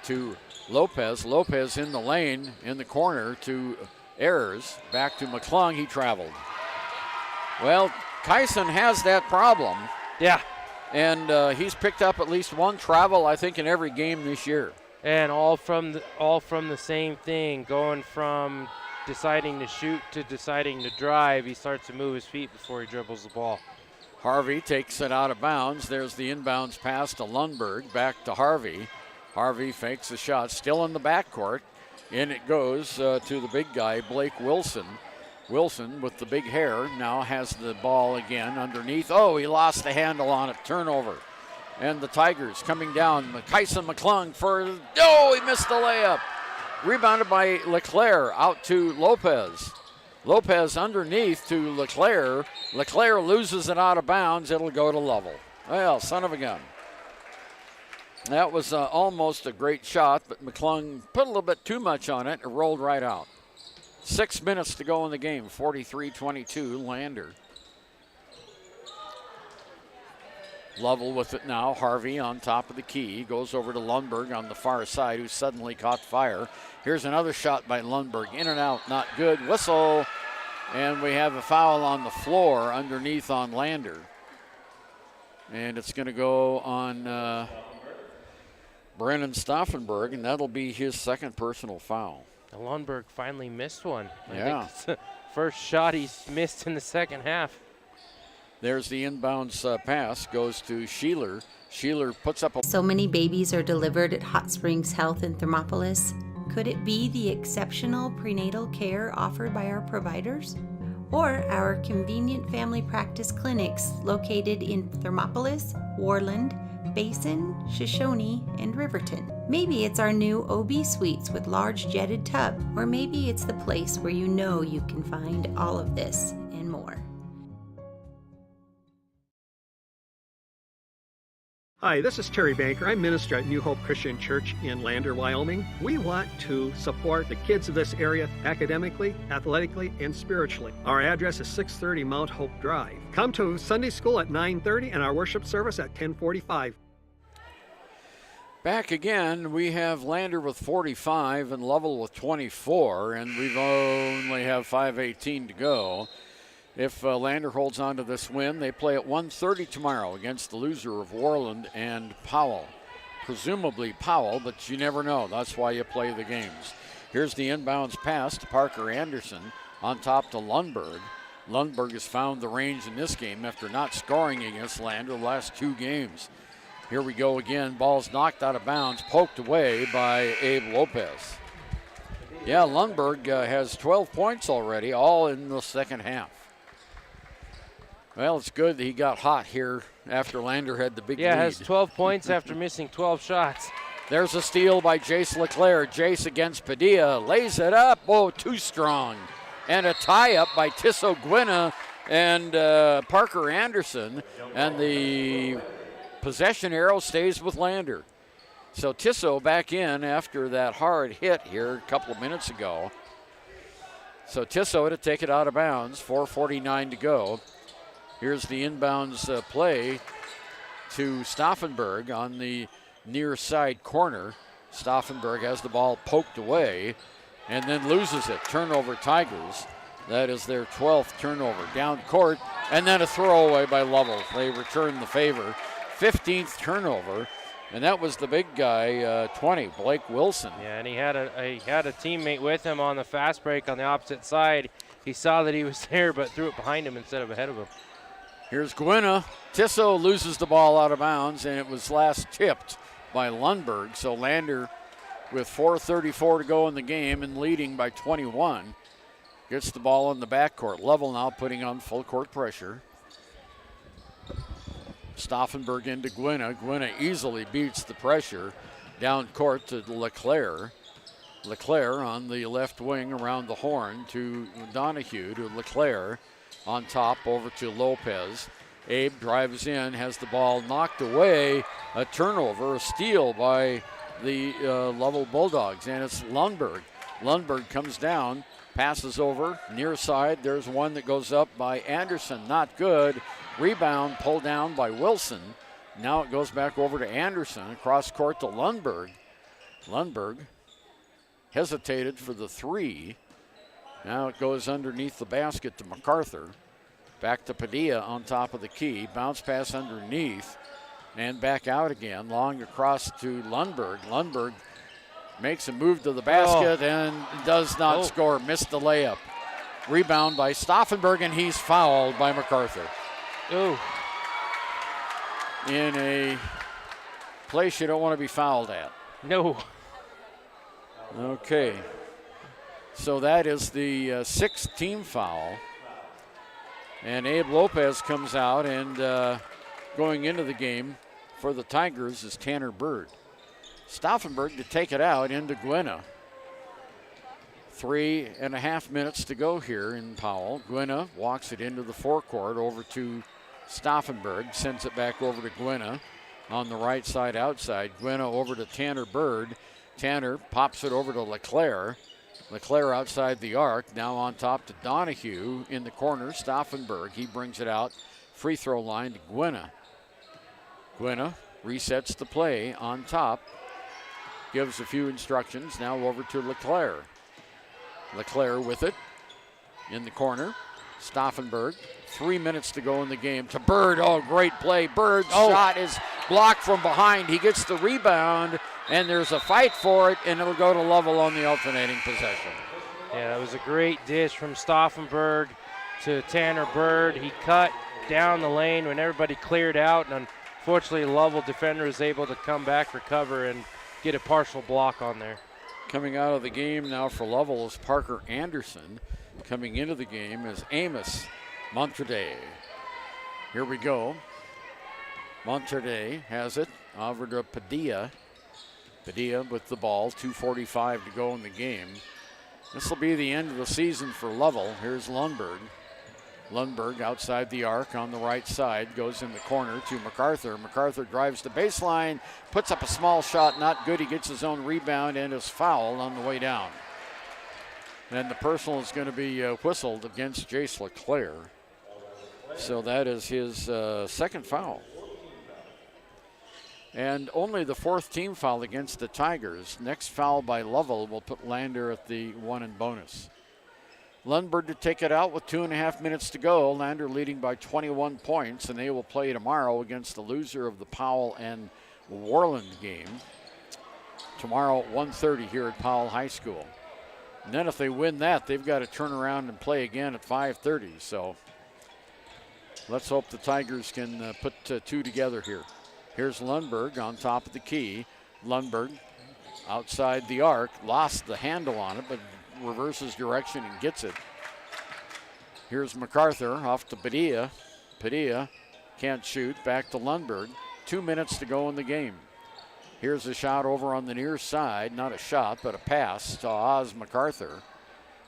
to Lopez. Lopez in the lane, in the corner to Ayers. Back to McClung. He traveled. Well, Kyson has that problem. Yeah. And he's picked up at least one travel, I think, in every game this year. And all from the same thing, going from deciding to shoot to deciding to drive. He starts to move his feet before he dribbles the ball. Harvey takes it out of bounds. There's the inbounds pass to Lundberg. Back to Harvey. Harvey fakes the shot, still in the backcourt. In it goes to the big guy, Blake Wilson. Wilson with the big hair now has the ball again underneath. Oh, he lost the handle on it. Turnover. And the Tigers coming down. Kyson McClung for, oh, he missed the layup. Rebounded by LeClaire out to Lopez. Lopez underneath to LeClaire. LeClaire loses it out of bounds. It'll go to Lovell. Well, son of a gun. That was almost a great shot, but McClung put a little bit too much on it. It rolled right out. 6 minutes to go in the game. 43-22, Lander. Lovell with it now. Harvey on top of the key. Goes over to Lundberg on the far side, who suddenly caught fire. Here's another shot by Lundberg. In and out, not good. Whistle. And we have a foul on the floor underneath on Lander. And it's going to go on Brennan Stauffenberg, and that'll be his second personal foul. Lundberg finally missed one. Yeah. I think it's the first shot he's missed in the second half. There's the inbounds pass, goes to Sheeler. Sheeler puts up a... So many babies are delivered at Hot Springs Health in Thermopolis. Could it be the exceptional prenatal care offered by our providers? Or our convenient family practice clinics located in Thermopolis, Warland, Basin, Shoshone, and Riverton. Maybe it's our new OB suites with large jetted tub, or maybe it's the place where you know you can find all of this and more. Hi, this is Terry Banker. I'm minister at New Hope Christian Church in Lander, Wyoming. We want to support the kids of this area academically, athletically, and spiritually. Our address is 630 Mount Hope Drive. Come to Sunday school at 9:30 and our worship service at 10:45. Back again, we have Lander with 45 and Lovell with 24, and we've only have 5:18 to go. If Lander holds on to this win, they play at 1:30 tomorrow against the loser of Warland and Powell. Presumably Powell, but you never know. That's why you play the games. Here's the inbounds pass to Parker Anderson on top to Lundberg. Lundberg has found the range in this game after not scoring against Lander the last 2 games. Here we go again. Ball's knocked out of bounds, poked away by Abe Lopez. Yeah, Lundberg has 12 points already, all in the second half. Well, it's good that he got hot here after Lander had the big lead. Yeah, has 12 points after missing 12 shots. There's a steal by Jace LeClaire. Jace against Padilla, lays it up. Oh, too strong. And a tie-up by Tisso Gwynna and Parker Anderson, and the possession arrow stays with Lander. So Tisso back in after that hard hit here a couple of minutes ago. So Tisso to take it out of bounds, 4:49 to go. Here's the inbounds play to Stauffenberg on the near side corner. Stauffenberg has the ball poked away and then loses it. Turnover Tigers. That is their 12th turnover. Down court, and then a throwaway by Lovell. They return the favor. 15th turnover, and that was the big guy, 20, Blake Wilson. Yeah, and he had a teammate with him on the fast break on the opposite side. He saw that he was there, but threw it behind him instead of ahead of him. Here's Gwinna. Tisso loses the ball out of bounds, and it was last tipped by Lundberg. So Lander, with 4:34 to go in the game and leading by 21, gets the ball in the backcourt. Lovell now putting on full court pressure. Stauffenberg into Gwinna. Gwinna easily beats the pressure. Down court to LeClaire. LeClaire on the left wing around the horn to Donahue, to LeClaire. On top over to Lopez. Abe drives in, has the ball knocked away. A turnover, a steal by the Lovell Bulldogs, and it's Lundberg. Lundberg comes down, passes over, near side. There's one that goes up by Anderson, not good. Rebound pulled down by Wilson. Now it goes back over to Anderson, across court to Lundberg. Lundberg hesitated for the three. Now it goes underneath the basket to MacArthur. Back to Padilla on top of the key. Bounce pass underneath and back out again. Long across to Lundberg. Lundberg makes a move to the basket and does not score. Missed the layup. Rebound by Stauffenberg, and he's fouled by MacArthur. Ooh. In a place you don't want to be fouled at. No. Okay. So that is the sixth team foul. And Abe Lopez comes out, and going into the game for the Tigers is Tanner Bird. Stauffenberg to take it out into Gwinna. 3.5 minutes to go here in Powell. Gwinna walks it into the forecourt over to Stauffenberg, sends it back over to Gwinna on the right side outside. Gwinna over to Tanner Bird. Tanner pops it over to LeClaire. LeClaire outside the arc, now on top to Donahue in the corner. Stauffenberg, he brings it out. Free throw line to Gwinna. Gwinna resets the play on top. Gives a few instructions, now over to LeClaire. LeClaire with it in the corner. Stauffenberg, 3 minutes to go in the game to Bird. Oh, great play. Bird's shot is blocked from behind. He gets the rebound, and there's a fight for it, and it'll go to Lovell on the alternating possession. Yeah, that was a great dish from Stauffenberg to Tanner Bird. He cut down the lane when everybody cleared out, and unfortunately Lovell defender was able to come back, recover, and get a partial block on there. Coming out of the game now for Lovell is Parker Anderson. Coming into the game is Amos Monterday. Here we go. Monterday has it over to Padilla. Padilla with the ball, 2:45 to go in the game. This will be the end of the season for Lovell. Here's Lundberg. Lundberg outside the arc on the right side, goes in the corner to MacArthur. MacArthur drives the baseline, puts up a small shot, not good. He gets his own rebound and is fouled on the way down. And the personal is going to be whistled against Jace LeClaire. So that is his second foul. And only the fourth team foul against the Tigers. Next foul by Lovell will put Lander at the one and bonus. Lundberg to take it out with 2.5 minutes to go. Lander leading by 21 points, and they will play tomorrow against the loser of the Powell and Warland game. Tomorrow at 1:30 here at Powell High School. And then if they win that, they've got to turn around and play again at 5:30. So let's hope the Tigers can put two together here. Here's Lundberg on top of the key. Lundberg outside the arc, lost the handle on it, but reverses direction and gets it. Here's MacArthur off to Padilla. Padilla can't shoot, back to Lundberg. 2 minutes to go in the game. Here's a shot over on the near side, not a shot, but a pass to Oz MacArthur.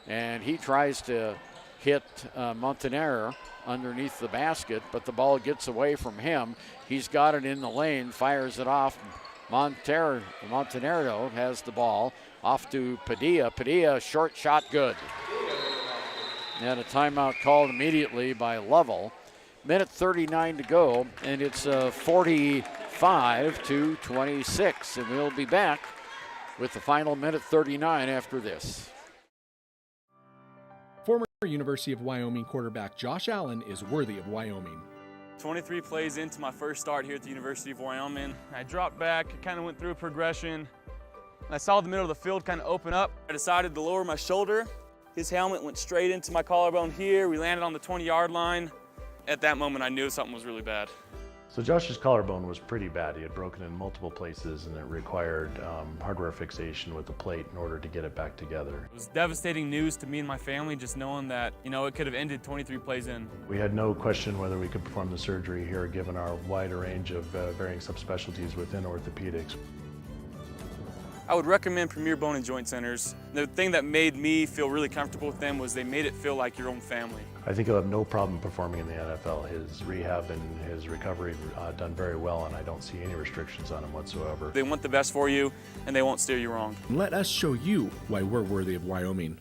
And he tries to hit Montanero underneath the basket, but the ball gets away from him. He's got it in the lane, fires it off. Montanero has the ball off to Padilla. Padilla, short shot, good. And a timeout called immediately by Lovell. Minute 39 to go, and it's 45-26, and we'll be back with the final minute 39 after this. Former University of Wyoming quarterback Josh Allen is worthy of Wyoming. 23 plays into my first start here at the University of Wyoming. I dropped back, kind of went through a progression. I saw the middle of the field kind of open up. I decided to lower my shoulder. His helmet went straight into my collarbone here. We landed on the 20-yard line. At that moment, I knew something was really bad. So Josh's collarbone was pretty bad. He had broken in multiple places, and it required hardware fixation with the plate in order to get it back together. It was devastating news to me and my family, just knowing that, it could have ended 23 plays in. We had no question whether we could perform the surgery here, given our wide range of varying subspecialties within orthopedics. I would recommend Premier Bone and Joint Centers. The thing that made me feel really comfortable with them was they made it feel like your own family. I think he'll have no problem performing in the NFL. His rehab and his recovery done very well, and I don't see any restrictions on him whatsoever. They want the best for you, and they won't steer you wrong. Let us show you why we're worthy of Wyoming.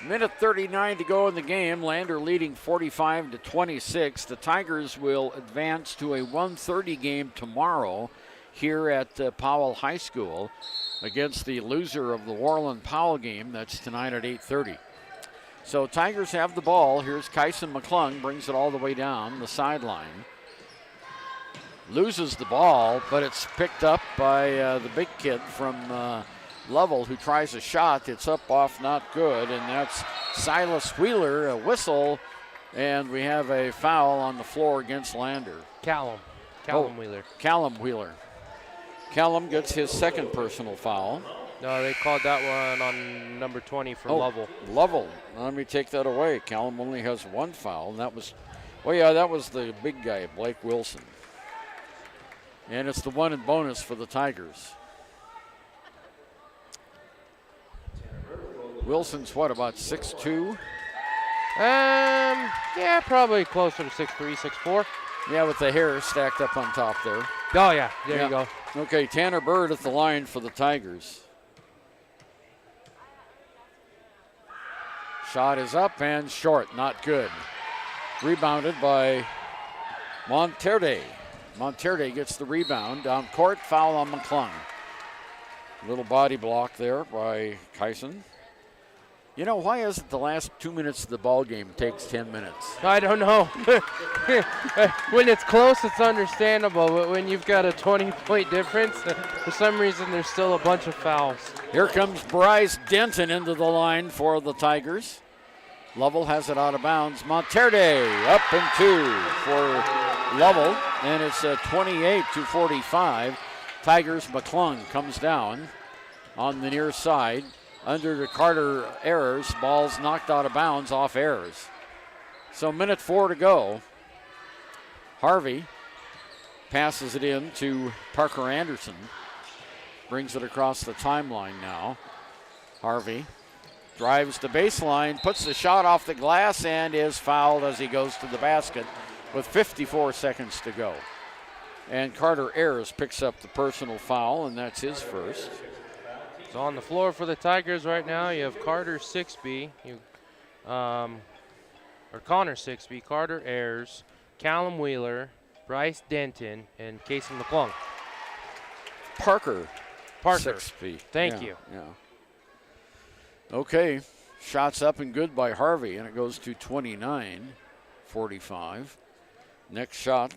Minute 39 to go in the game. Lander leading 45-26. The Tigers will advance to a 1:30 game tomorrow here at Powell High School against the loser of the Warland-Powell game. That's tonight at 8:30. So Tigers have the ball. Here's Kyson McClung, brings it all the way down the sideline. Loses the ball, but it's picked up by the big kid from Lovell, who tries a shot. It's up off, not good, and that's Silas Wheeler, a whistle, and we have a foul on the floor against Lander. Callum Wheeler. Callum Wheeler. Callum gets his second personal foul. No, they called that one on number 20 for Lovell. Lovell. Let me take that away. Callum only has one foul, and that was the big guy, Blake Wilson. And it's the one in bonus for the Tigers. Wilson's what, about 6'2"? Yeah, probably closer to 6'3", 6'4". Yeah, with the hair stacked up on top there. Oh, yeah, there you go. Okay, Tanner Bird at the line for the Tigers. Shot is up and short, not good. Rebounded by Monterde. Monterde gets the rebound. Down court, foul on McClung. Little body block there by Kyson. Why is it the last 2 minutes of the ball game takes 10 minutes? I don't know. When it's close, it's understandable, but when you've got a 20-point difference, for some reason there's still a bunch of fouls. Here comes Bryce Denton into the line for the Tigers. Lovell has it out of bounds. Monterde up and two for Lovell, and it's 28-45. Tigers. McClung comes down on the near side. Under to Carter Ayers. Ball's knocked out of bounds off Ayers. So minute 4 to go. Harvey passes it in to Parker Anderson. Brings it across the timeline now. Harvey drives the baseline, puts the shot off the glass, and is fouled as he goes to the basket with 54 seconds to go. And Carter Ayers picks up the personal foul, and that's his first. So on the floor for the Tigers right now, you have Carter Sixby, Connor Sixby, Carter Ayers, Callum Wheeler, Bryce Denton, and Casey McClung. Parker. Sixby. Thank you. Yeah. Okay, shots up and good by Harvey, and it goes to 29-45. Next shot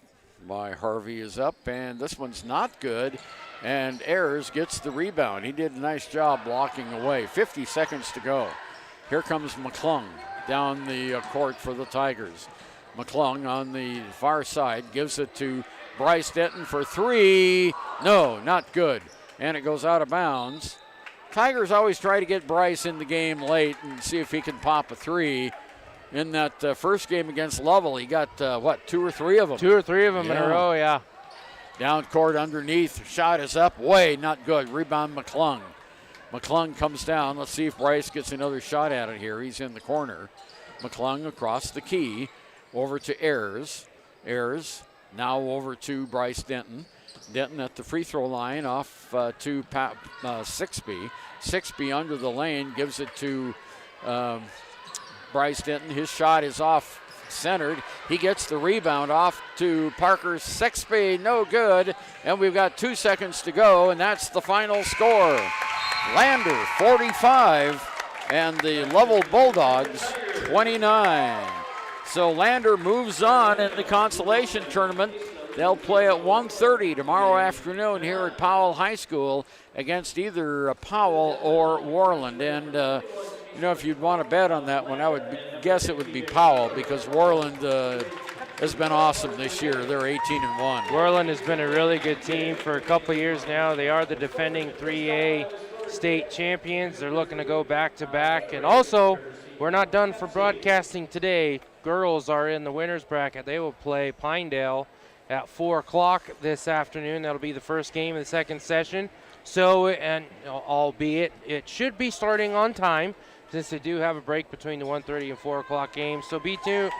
by Harvey is up, and this one's not good. And Ayers gets the rebound. He did a nice job blocking away. 50 seconds to go. Here comes McClung down the court for the Tigers. McClung on the far side gives it to Bryce Denton for three. No, not good. And it goes out of bounds. Tigers always try to get Bryce in the game late and see if he can pop a three. In that first game against Lovell, he got, 2 or 3 of them? 2 or 3 of them in a row, yeah. Down court underneath, shot is up, way not good. Rebound McClung. McClung comes down. Let's see if Bryce gets another shot at it here. He's in the corner. McClung across the key. Over to Ayers. Ayers now over to Bryce Denton. Denton at the free throw line off to Sixby. Sixby under the lane gives it to Bryce Denton. His shot is off centered. He gets the rebound off to Parker Sixby. No good. And we've got 2 seconds to go, and that's the final score. Lander 45 and the Lovell Bulldogs 29. So Lander moves on in the consolation tournament. They'll play at 1:30 tomorrow afternoon here at Powell High School against either Powell or Worland. And, if you'd want to bet on that one, I would guess it would be Powell because Worland has been awesome this year. They're 18-1. Worland has been a really good team for a couple years now. They are the defending 3A state champions. They're looking to go back-to-back. And also, we're not done for broadcasting today. Girls are in the winner's bracket. They will play Pinedale at 4 o'clock this afternoon. That'll be the first game of the second session. So, and albeit it should be starting on time since they do have a break between the 1:30 and 4 o'clock games. So be sure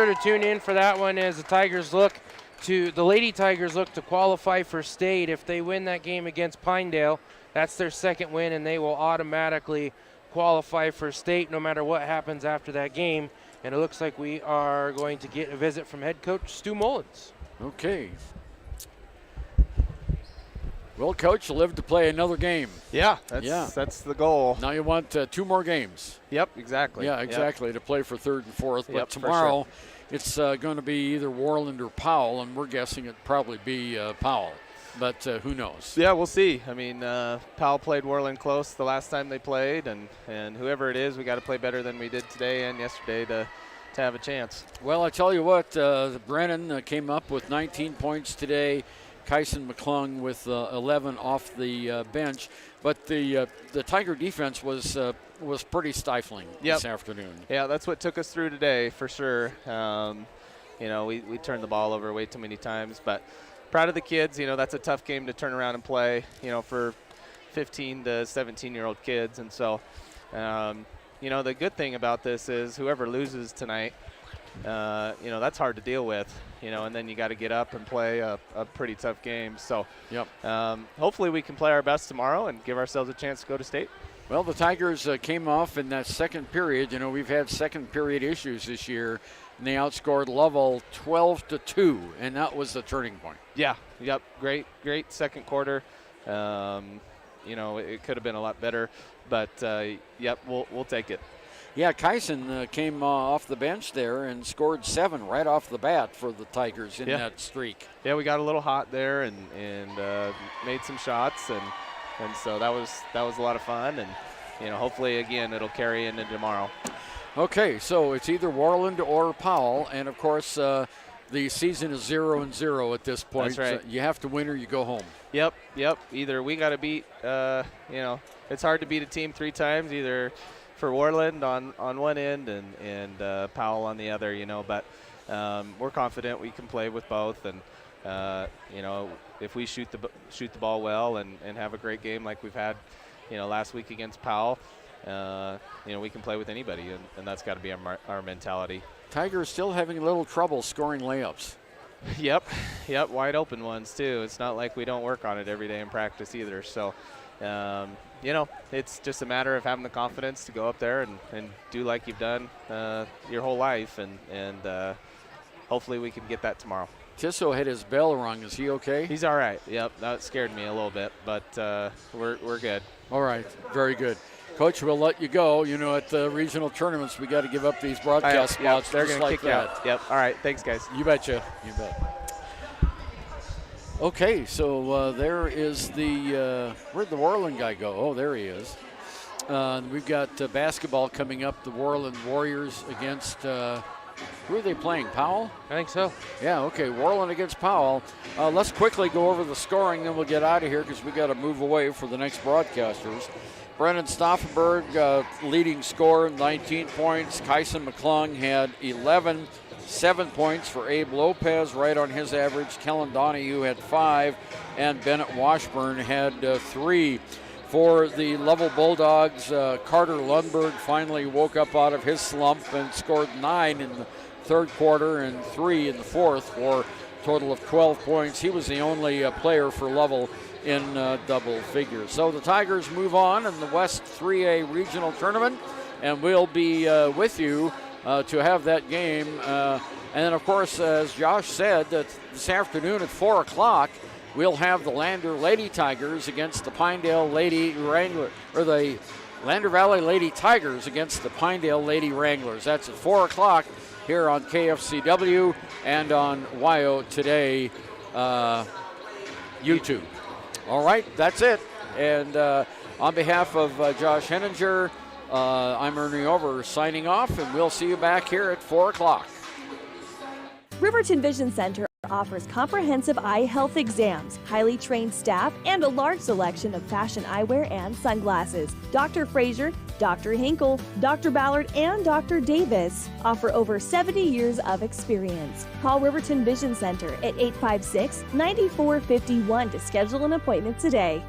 to tune in for that one as the Lady Tigers look to qualify for state. If they win that game against Pinedale, that's their second win, and they will automatically qualify for state no matter what happens after that game. And it looks like we are going to get a visit from head coach Stu Mullins. Okay. Well, Coach, you'll live to play another game. Yeah, that's the goal. Now you want 2 more games. Yep, exactly. Yeah, exactly, to play for 3rd and 4th. But Yep, tomorrow it's going to be either Worland or Powell, and we're guessing it'd probably be Powell. But who knows? Yeah, we'll see. I mean, Powell played Worland close the last time they played, and whoever it is, we got to play better than we did today and yesterday to have a chance. Well, I tell you what, Brennan came up with 19 points today. Kyson McClung with 11 off the bench, but the Tiger defense was pretty stifling this afternoon. Yeah, that's what took us through today for sure. We turned the ball over way too many times, but proud of the kids. That's a tough game to turn around and play. For 15 to 17-year-old kids, and so the good thing about this is whoever loses tonight, that's hard to deal with. And then you got to get up and play a pretty tough game. So hopefully we can play our best tomorrow and give ourselves a chance to go to state. Well, the Tigers came off in that second period. We've had second period issues this year, and they outscored Lovell 12-2, and that was the turning point. Yeah, yep, great second quarter. It could have been a lot better, but we'll take it. Yeah, Kyson came off the bench there and scored 7 right off the bat for the Tigers in that streak. Yeah, we got a little hot there and made some shots, and so that was a lot of fun, and hopefully again it'll carry into tomorrow. Okay, so it's either Worland or Powell, and of course the season is 0-0 at this point. That's right. So you have to win or you go home. Yep. Either we got to beat. It's hard to beat a team 3 times. Either for Worland on one end and Powell on the other, but we're confident we can play with both, and if we shoot the ball well and have a great game like we've had last week against Powell, we can play with anybody, and that's got to be our mentality. Tigers still having a little trouble scoring layups. Yep, wide open ones too. It's not like we don't work on it every day in practice either, so it's just a matter of having the confidence to go up there and do like you've done your whole life, and hopefully we can get that tomorrow. Tisso had his bell rung. Is he okay? He's all right. Yep, that scared me a little bit, but we're good. All right, very good. Coach, we'll let you go. At the regional tournaments, we got to give up these broadcast spots. They're going to like kick out. Yep. All right. Thanks, guys. You betcha. You bet. Okay, so there is where'd the Worland guy go? Oh, there he is. We've got basketball coming up. The Worland Warriors against, who are they playing? Powell? I think so. Yeah, okay, Worland against Powell. Let's quickly go over the scoring, then we'll get out of here because we got to move away for the next broadcasters. Brennan Stauffenberg, leading scorer, 19 points. Kyson McClung had 11. 7 points for Abe Lopez, right on his average. Kellen Donahue had 5, and Bennett Washburn had 3. for the Lovell Bulldogs. Carter Lundberg finally woke up out of his slump and scored 9 in the third quarter and 3 in the fourth for a total of 12 points. He was the only player for Lovell in double figures. So the Tigers move on in the West 3A Regional Tournament, and we'll be with you to have that game. And then, of course, as Josh said, that this afternoon at 4 o'clock, we'll have the Lander Lady Tigers against the Pinedale Lady Wrangler, or the Lander Valley Lady Tigers against the Pinedale Lady Wranglers. That's at 4 o'clock here on KFCW and on WYO Today YouTube. All right, that's it. And on behalf of Josh Henninger, I'm Ernie Over signing off, and we'll see you back here at 4 o'clock. Riverton Vision Center offers comprehensive eye health exams, highly trained staff, and a large selection of fashion eyewear and sunglasses. Dr. Frazier, Dr. Hinkle, Dr. Ballard, and Dr. Davis offer over 70 years of experience. Call Riverton Vision Center at 856-9451 to schedule an appointment today.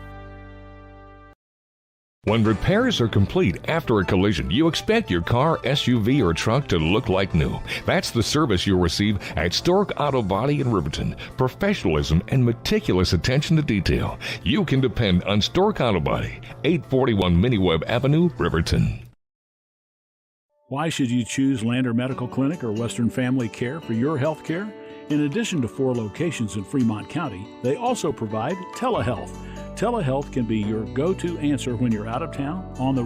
When repairs are complete after a collision, you expect your car, SUV, or truck to look like new. That's the service you'll receive at Stork Auto Body in Riverton. Professionalism and meticulous attention to detail. You can depend on Stork Auto Body, 841 Miniweb Avenue, Riverton. Why should you choose Lander Medical Clinic or Western Family Care for your health care? In addition to 4 locations in Fremont County, they also provide telehealth. Telehealth can be your go-to answer when you're out of town, on the